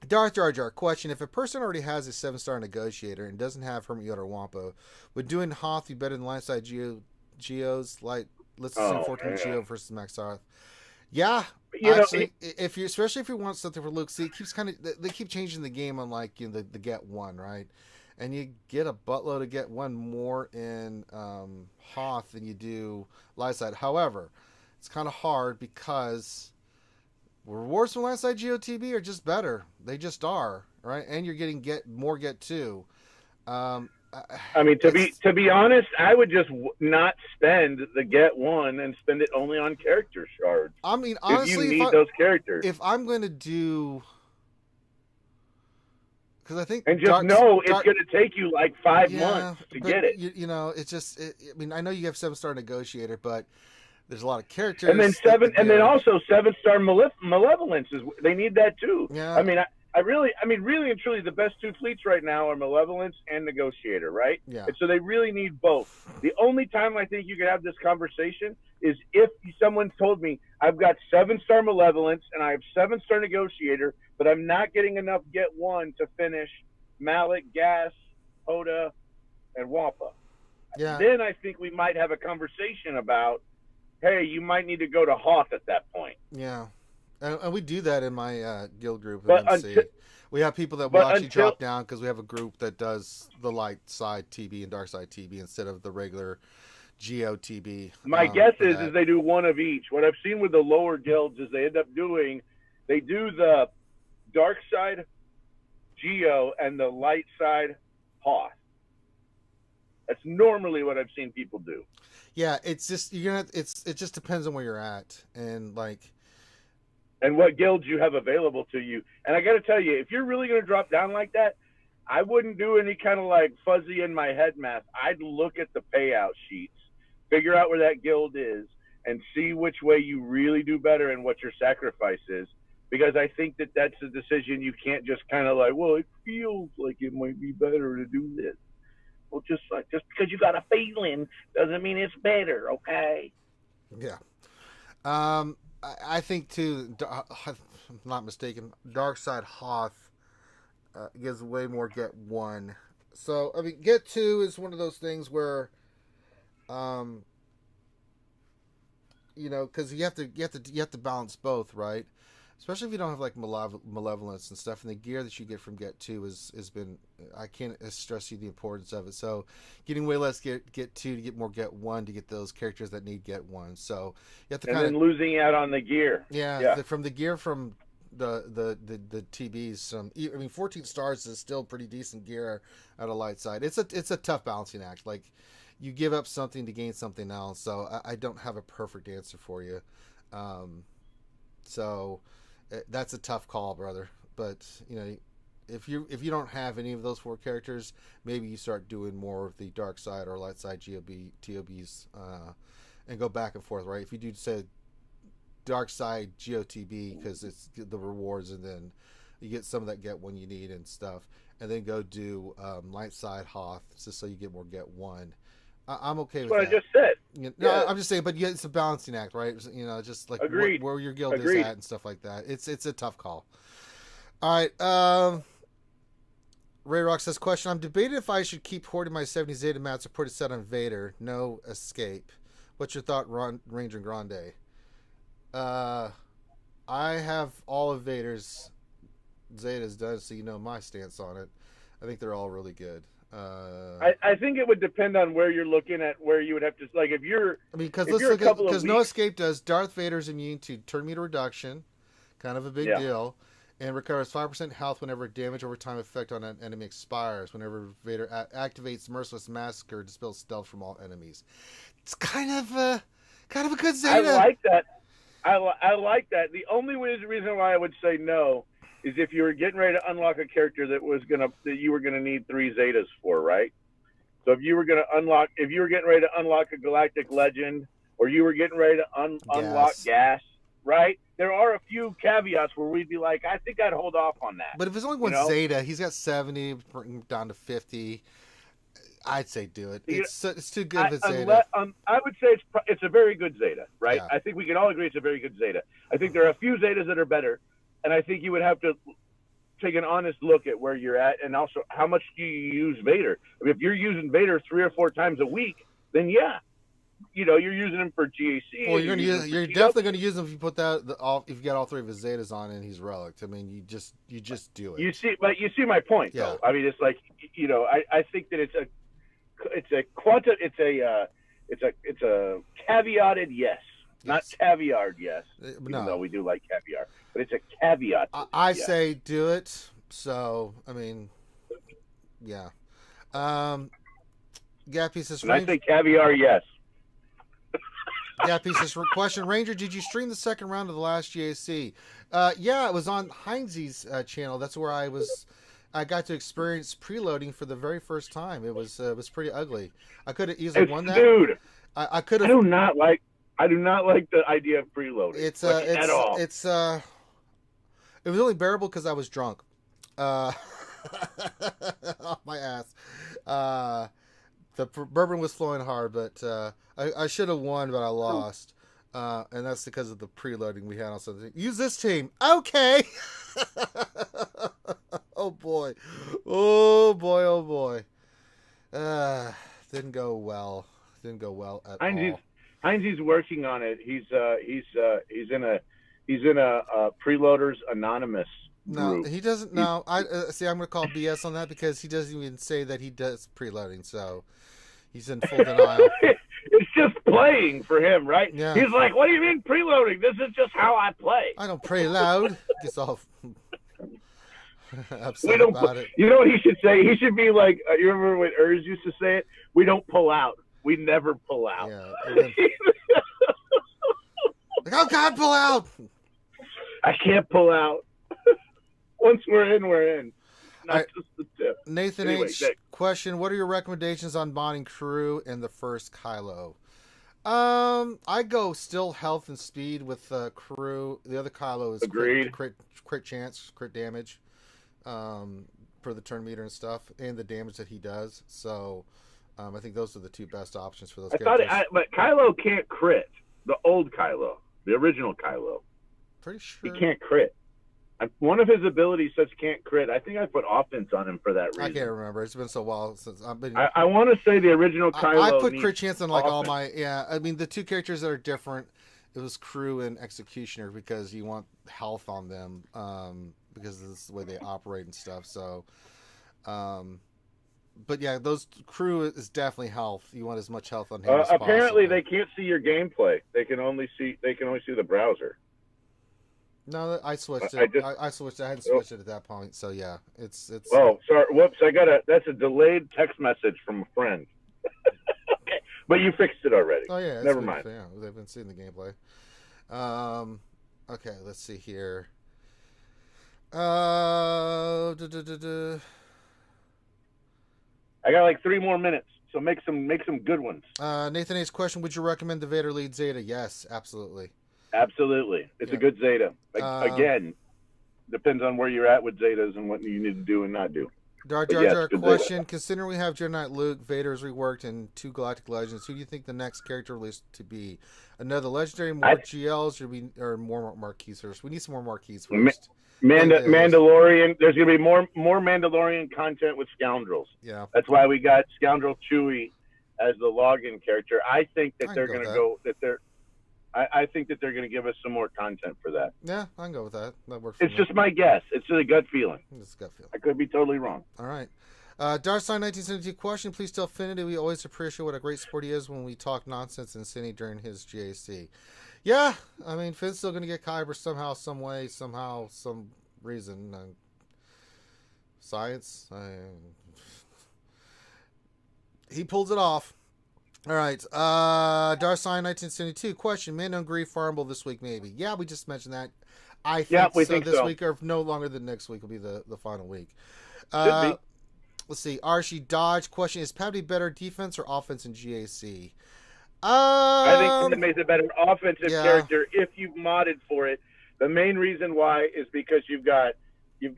Darth Jar Jar question: If a person already has a 7-star negotiator and doesn't have Hermit Yoda or Wampa, would doing Hoth be better than Lineside Geos? Like, let's assume 14 Geo versus Max Hoth. Yeah, actually, especially if you want something for Luke, see, it keeps they keep changing the game on the get one, right? And you get a buttload to get one more in Hoth than you do Lineside. However, it's kind of hard because rewards from Lineside GOTB are just better. They just are, right? And you're getting more get 2. I mean, to be honest, I would just not spend the get 1 and spend it only on character shards. I mean, honestly, if you need those characters. If I'm going to do, because I think it's going to take you like 5 months to get it. It's just. I mean, I know you have 7-star negotiator, but there's a lot of characters. And then then also 7-star malevolence they need that too. Yeah. I mean, really and truly, the best 2 fleets right now are Malevolence and Negotiator, right? Yeah. And so they really need both. The only time I think you could have this conversation is if someone told me I've got 7-star Malevolence and I have 7-star Negotiator, but I'm not getting enough get 1 to finish Malik, Gas, Hoda, and Wampa. Yeah. Then I think we might have a conversation about, hey, you might need to go to Hoth at that point. Yeah. And we do that in my guild group in But MC. We have people that will actually drop down because we have a group that does the light side TB and dark side TB instead of the regular GOTB. My guess is they do one of each. What I've seen with the lower guilds is they do the dark side Geo and the light side Hoth. That's normally what I've seen people do. Yeah, it's just it just depends on where you're at and what guilds you have available to you. And I got to tell you, if you're really going to drop down like that, I wouldn't do any kind of like fuzzy in my head math. I'd look at the payout sheets, figure out where that guild is, and see which way you really do better and what your sacrifice is. Because I think that that's a decision you can't just kind of like, well, it feels like it might be better to do this. Well, just because you got a feeling doesn't mean it's better, okay? Yeah. I think too, if I'm not mistaken, Dark Side Hoth gives way more get one. So I mean, get two is one of those things where, because you have to balance both, right? Especially if you don't have like malevolence and stuff, and the gear that you get from Get 2 has been, I can't stress you the importance of it. So getting way less Get 2 to get more Get 1 to get those characters that need Get 1. So you have to then losing out on the gear. Yeah. From the gear from the TBs, 14 stars is still pretty decent gear at a light side. It's a tough balancing act. Like you give up something to gain something else. So I don't have a perfect answer for you. So that's a tough call, brother. But if you don't have any of those four characters, maybe you start doing more of the dark side or light side TOBs, and go back and forth, right? If you do say dark side GOTB because it's the rewards, and then you get some of that get one you need and stuff, and then go do light side Hoth just so you get more get one. I'm okay with that. That's what I just said. No, I'm just saying, but it's a balancing act, right? Just like where your guild is at and stuff like that. It's a tough call. All right. Ray Rock says, question, I'm debating if I should keep hoarding my 70 Zeta mats or put a set on Vader. No escape. What's your thought, Ranger Grande? I have all of Vader's Zetas done, so you know my stance on it. I think they're all really good. I think it would depend on where you're looking at, where you would have to, like, if you're. I mean, because No Escape does Darth Vader's immune to turn meter reduction, kind of a big deal, and recovers 5% health whenever damage over time effect on an enemy expires. Whenever Vader activates Merciless Massacre, dispels stealth from all enemies. It's kind of a good Zeta. I like that. I like that. The only reason why I would say no is if you were getting ready to unlock a character that you were gonna need 3 Zetas for, right? So if you were getting ready to unlock a Galactic Legend, or you were getting ready to unlock Gas, right? There are a few caveats where we'd be like, I think I'd hold off on that. But if it's only one Zeta, he's got 70, bring him down to 50. I'd say do it. It's too good of a Zeta. I would say it's a very good Zeta, right? Yeah. I think we can all agree it's a very good Zeta. I think there are a few Zetas that are better, and I think you would have to take an honest look at where you're at, and also how much do you use Vader. I mean, if you're using Vader 3 or 4 times a week, then you're using him for GAC. Well, you're definitely going to use him if you put if you got all 3 of his Zetas on and he's relicked. I mean, you just do it. You see my point, though. I mean, it's like, I think that it's a caveated yes. Not caviar, yes. Even though we do like caviar, but it's a caveat. I say do it. So I mean, yeah. Gappy says. I say caviar, yes. Gappy says, question, Ranger, did you stream the second round of the last GAC? Yeah, it was on Heinz's channel. That's where I got to experience preloading for the very first time. It was pretty ugly. I could have easily won that. Dude, I could have. I do not like the idea of preloading. At all. It was only bearable because I was drunk. Off my ass. The bourbon was flowing hard, but I should have won, but I lost. And that's because of the preloading we had on something. Use this team. Okay. Oh boy. Didn't go well at all. Heinz's working on it. He's He's in a Preloaders Anonymous No, group. he doesn't. No, I see. I'm going to call BS on that because he doesn't even say that he does preloading. So he's in full denial. It's just playing for him, right? Yeah. He's like, "What do you mean preloading? This is just how I play." I don't preload. Gets all We upset don't. about it. You know what he should say? He should be like, you remember when Urs used to say it? We don't pull out. We never pull out. Yeah. Then, like, oh God, pull out! I can't pull out. Once we're in, we're in. Not right. just the tip. Nathan Anyway, H. next. Question: what are your recommendations on modding crew in the first Kylo? I go still health and speed with crew. The other Kylo is crit chance, crit damage, for the turn meter and stuff, and the damage that he does. So, I think those are the two best options for those. But Kylo can't crit. The old Kylo, the original Kylo. Pretty sure he can't crit. One of his abilities says can't crit. I think I put offense on him for that reason. I can't remember. It's been so while since I've been. I want to say the original Kylo. I put crit chance on like offense. all my. Yeah, I mean the two characters that are different. It was crew and executioner because you want health on them, because this is the way they operate and stuff. So, but yeah, those crew is definitely health. You want as much health on him as possible. Apparently, they can't see your gameplay. They can only see the browser. No, I switched it. I switched it. I hadn't switched it at that point. So yeah, it's. Oh, sorry. Whoops! That's a delayed text message from a friend. Okay, but you fixed it already. Oh yeah, never mind. Yeah, they've been seeing the gameplay. Okay, let's see here. I got like 3 more minutes, so make some good ones. Nathan A's question: would you recommend the Vader lead Zeta? Yes, absolutely. Absolutely. It's a good Zeta. Again, depends on where you're at with Zetas and what you need to do and not do. Jar Jar question: Zeta. Considering we have Jedi Knight Luke, Vader is reworked in 2 Galactic Legends, who do you think the next character released to be? Another legendary, more GLs, or more marquees first? We need some more marquees first. Mandalorian. There's going to be more Mandalorian content with Scoundrels. Yeah. That's why we got Scoundrel Chewie as the login character. I think that they're going to go that they're. I think that they're going to give us some more content for that. Yeah, I can go with that. That works. It's just my guess. It's a gut feeling. It's a gut feeling. I could be totally wrong. All right. Darsign 1972 question. Please tell Finity we always appreciate what a great sport he is when we talk nonsense and Cindy during his GAC. Yeah, I mean, Finn's still going to get Kyber somehow, some way, somehow, some reason. Science. He pulls it off. All right. Darsign 1972 question. Mando and Grief Farmable this week, maybe. Yeah, we just mentioned that. I think we so. think This so. week or no longer than next week will be the final week. Should be. Let's see. RSG Dodge question: is Padme better defense or offense in GAC? I think Padme is a better offensive character if you've modded for it. The main reason why is because you've got the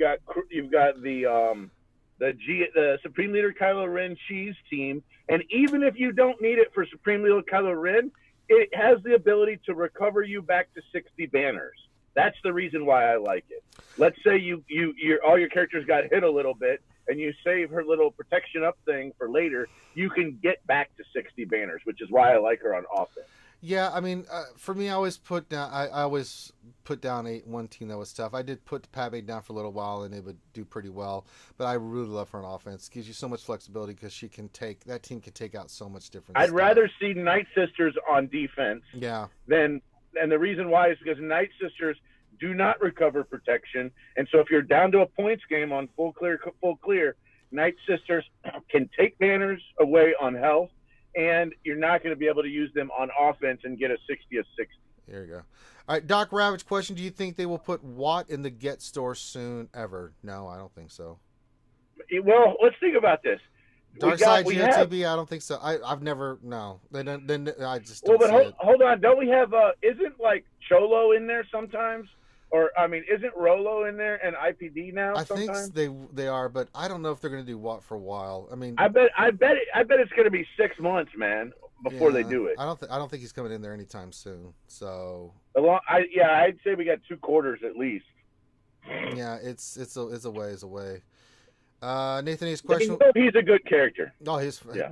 Supreme Leader Kylo Ren Cheese team, and even if you don't need it for Supreme Leader Kylo Ren, it has the ability to recover you back to 60 banners. That's the reason why I like it. Let's say all your characters got hit a little bit, and you save her little protection up thing for later. You can get back to 60 banners, which is why I like her on offense. Yeah, I mean, for me, I always put down. I always put down one team that was tough. I did put Padme down for a little while, and it would do pretty well. But I really love her on offense. Gives you so much flexibility because that team can take out so much different. I'd rather see Night Sisters on defense. Yeah. And the reason why is because Night Sisters do not recover protection, and so if you're down to a points game on full clear, Night Sisters can take banners away on health. And you're not going to be able to use them on offense and get a 60 of 60. There you go. All right, Doc Ravage question. Do you think they will put Watt in the Get store soon ever? No, I don't think so. Well, let's think about this. Darkside GOTB, I don't think so. I've never, no. Then I just don't see it. Hold on. Don't we have, isn't like Cholo in there sometimes? Or, I mean, isn't Rolo in there and IPD now sometimes? I think they are, but I don't know if they're going to do Watt for a while. I mean, I bet it's going to be 6 months, man, before they do it. I don't think he's coming in there anytime soon. So I'd say we got 2 quarters at least. Yeah, it's a ways away. Nathan A's They question. know he's a good character. Oh,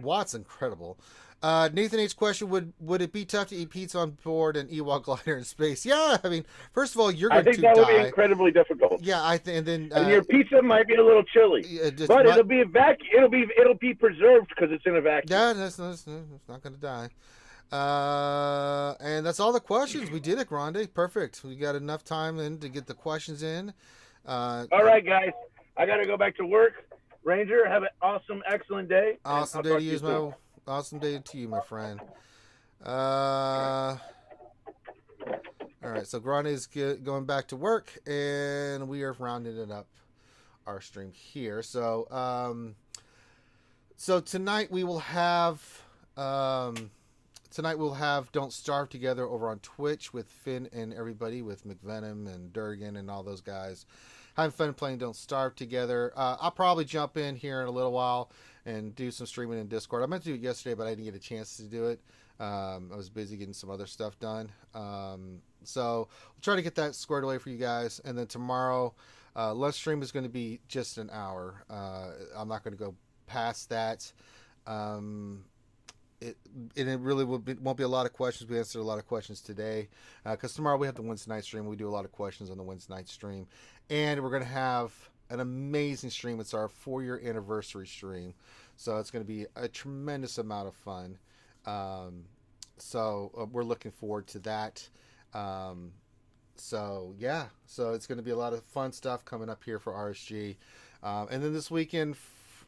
Watt's incredible. Nathan H's question: Would it be tough to eat pizza on board an Ewok glider in space? Yeah, I mean, first of all, you're I going think to that would be die. incredibly difficult. Yeah, I think, and then And your pizza might be a little chilly, but it'll be it'll be preserved because it's in a vacuum. Yeah, that's not going to die. And that's all the questions. We did it, Grande. Perfect. We got enough time in to get the questions in. All right, guys. I got to go back to work. Ranger, have an awesome, excellent day. Awesome day to you, awesome day to you, my friend. All right, so Grande is going back to work, and we are rounding it up our stream here. So, so tonight we will have Don't Starve Together over on Twitch with Finn and everybody, with McVenom and Durgan and all those guys. Having fun playing Don't Starve Together. I'll probably jump in here in a little while and do some streaming in Discord. I meant to do it yesterday, but I didn't get a chance to do it. I was busy getting some other stuff done. So we'll try to get that squared away for you guys. And then tomorrow, lunch stream is going to be just an hour. I'm not going to go past that. It really won't be a lot of questions. We answered a lot of questions today because tomorrow we have the Wednesday night stream. We do a lot of questions on the Wednesday night stream, and we're going to have an amazing stream. It's our 4-year anniversary stream, so it's going to be a tremendous amount of fun. So we're looking forward to that. So yeah, so it's going to be a lot of fun stuff coming up here for RSG, and then this weekend.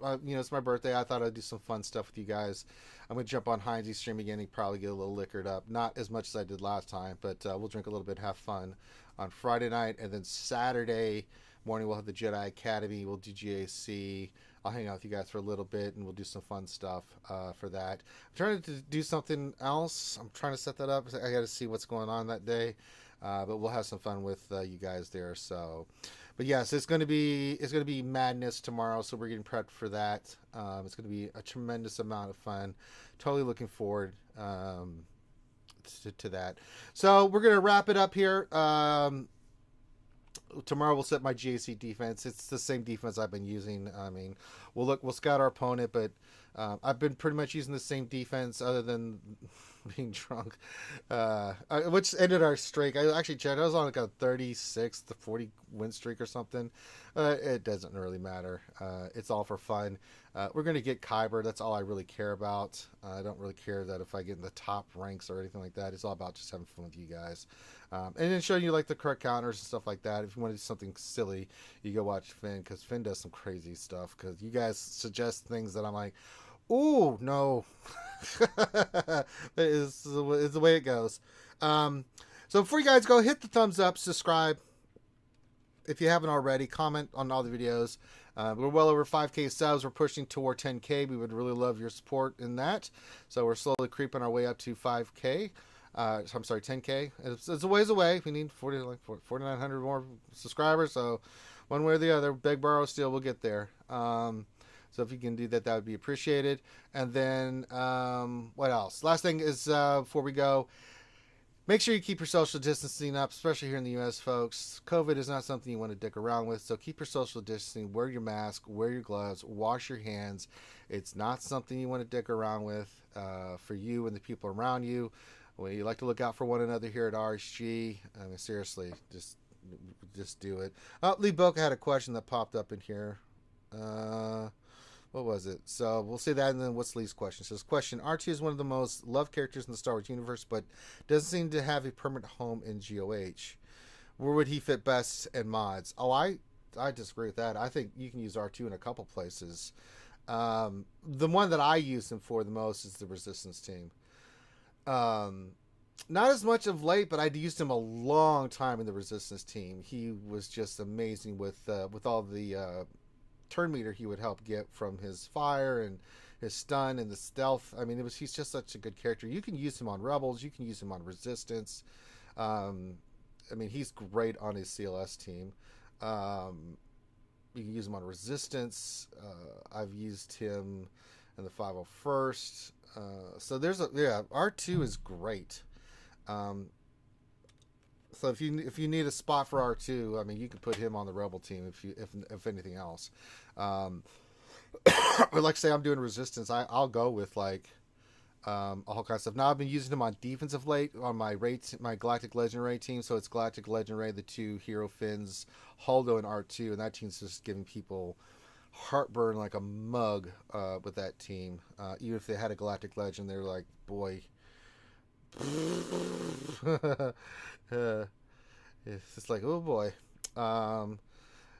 It's my birthday. I thought I'd do some fun stuff with you guys. I'm going to jump on Heinz's stream again and probably get a little liquored up. Not as much as I did last time, but we'll drink a little bit, have fun on Friday night. And then Saturday morning, we'll have the Jedi Academy. We'll do GAC. I'll hang out with you guys for a little bit, and we'll do some fun stuff for that. I'm trying to do something else. I'm trying to set that up. I got to see what's going on that day. But we'll have some fun with you guys there. So, but yes, it's going to be madness tomorrow. So we're getting prepped for that. It's going to be a tremendous amount of fun. Totally looking forward to that. So we're going to wrap it up here. Tomorrow we'll set my GAC defense. It's the same defense I've been using. I mean, we'll scout our opponent, but I've been pretty much using the same defense other than being drunk, which ended our streak. I actually checked. I was on like a 36 to 40 win streak or something. It doesn't really matter. It's all for fun. We're going to get Kyber. That's all I really care about. I don't really care that if I get in the top ranks or anything like that. It's all about just having fun with you guys. And then showing you like the correct counters and stuff like that. If you want to do something silly, you go watch Finn, because Finn does some crazy stuff. Because you guys suggest things that I'm like, ooh, no. It's the way it goes. So before you guys go, hit the thumbs up, subscribe if you haven't already, comment on all the videos. We're well over 5K subs. We're pushing toward 10K. We would really love your support in that. So we're slowly creeping our way up to 5K. I'm sorry, 10K. It's a ways away. We need 4,900 more subscribers. So one way or the other, beg, borrow, steal, we'll get there. So if you can do that, that would be appreciated. And then what else? Last thing is before we go, make sure you keep your social distancing up, especially here in the U.S., folks. COVID is not something you want to dick around with, so keep your social distancing. Wear your mask, wear your gloves, wash your hands. It's not something you want to dick around with for you and the people around you. We like to look out for one another here at RSG. I mean, seriously, just do it. Lee Boca had a question that popped up in here. What was it? So we'll see that, and then what's Lee's question? It says, question, R2 is one of the most loved characters in the Star Wars universe, but doesn't seem to have a permanent home in GOH. Where would he fit best in mods? Oh, I disagree with that. I think you can use R2 in a couple places. The one that I use him for the most is the Resistance team. Not as much of late, but I'd used him a long time in the Resistance team. He was just amazing with all the turn meter he would help get from his fire and his stun and the stealth. I mean, he's just such a good character. You can use him on Rebels. You can use him on Resistance. I mean, he's great on his CLS team. You can use him on Resistance. I've used him in the 501st. So R2 is great. So if you need a spot for R2, I mean, you could put him on the Rebel team if anything else. But like say I'm doing Resistance, I'll go with like a whole kind of stuff. Now I've been using him on defensive late on my Galactic Legend Ray team. So it's Galactic Legend Ray, the 2 Hero Finns, Holdo, and R2, and that team's just giving people heartburn like a mug with that team. Even if they had a Galactic Legend, they're like, boy. It's just like, oh boy.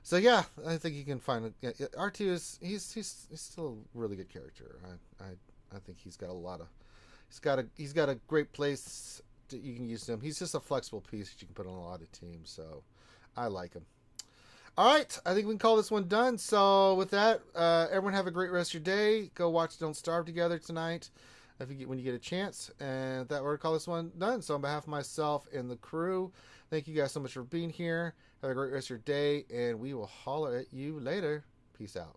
So yeah, I think you can find R2 is he's still a really good character. I think he's got a great place that you can use him. He's just a flexible piece that you can put on a lot of teams. So I like him. All right, I think we can call this one done. So with that, everyone have a great rest of your day. Go watch Don't Starve together tonight when you get a chance. And that we're gonna call this one done. So on behalf of myself and the crew, thank you guys so much for being here. Have a great rest of your day, and we will holler at you later. Peace out.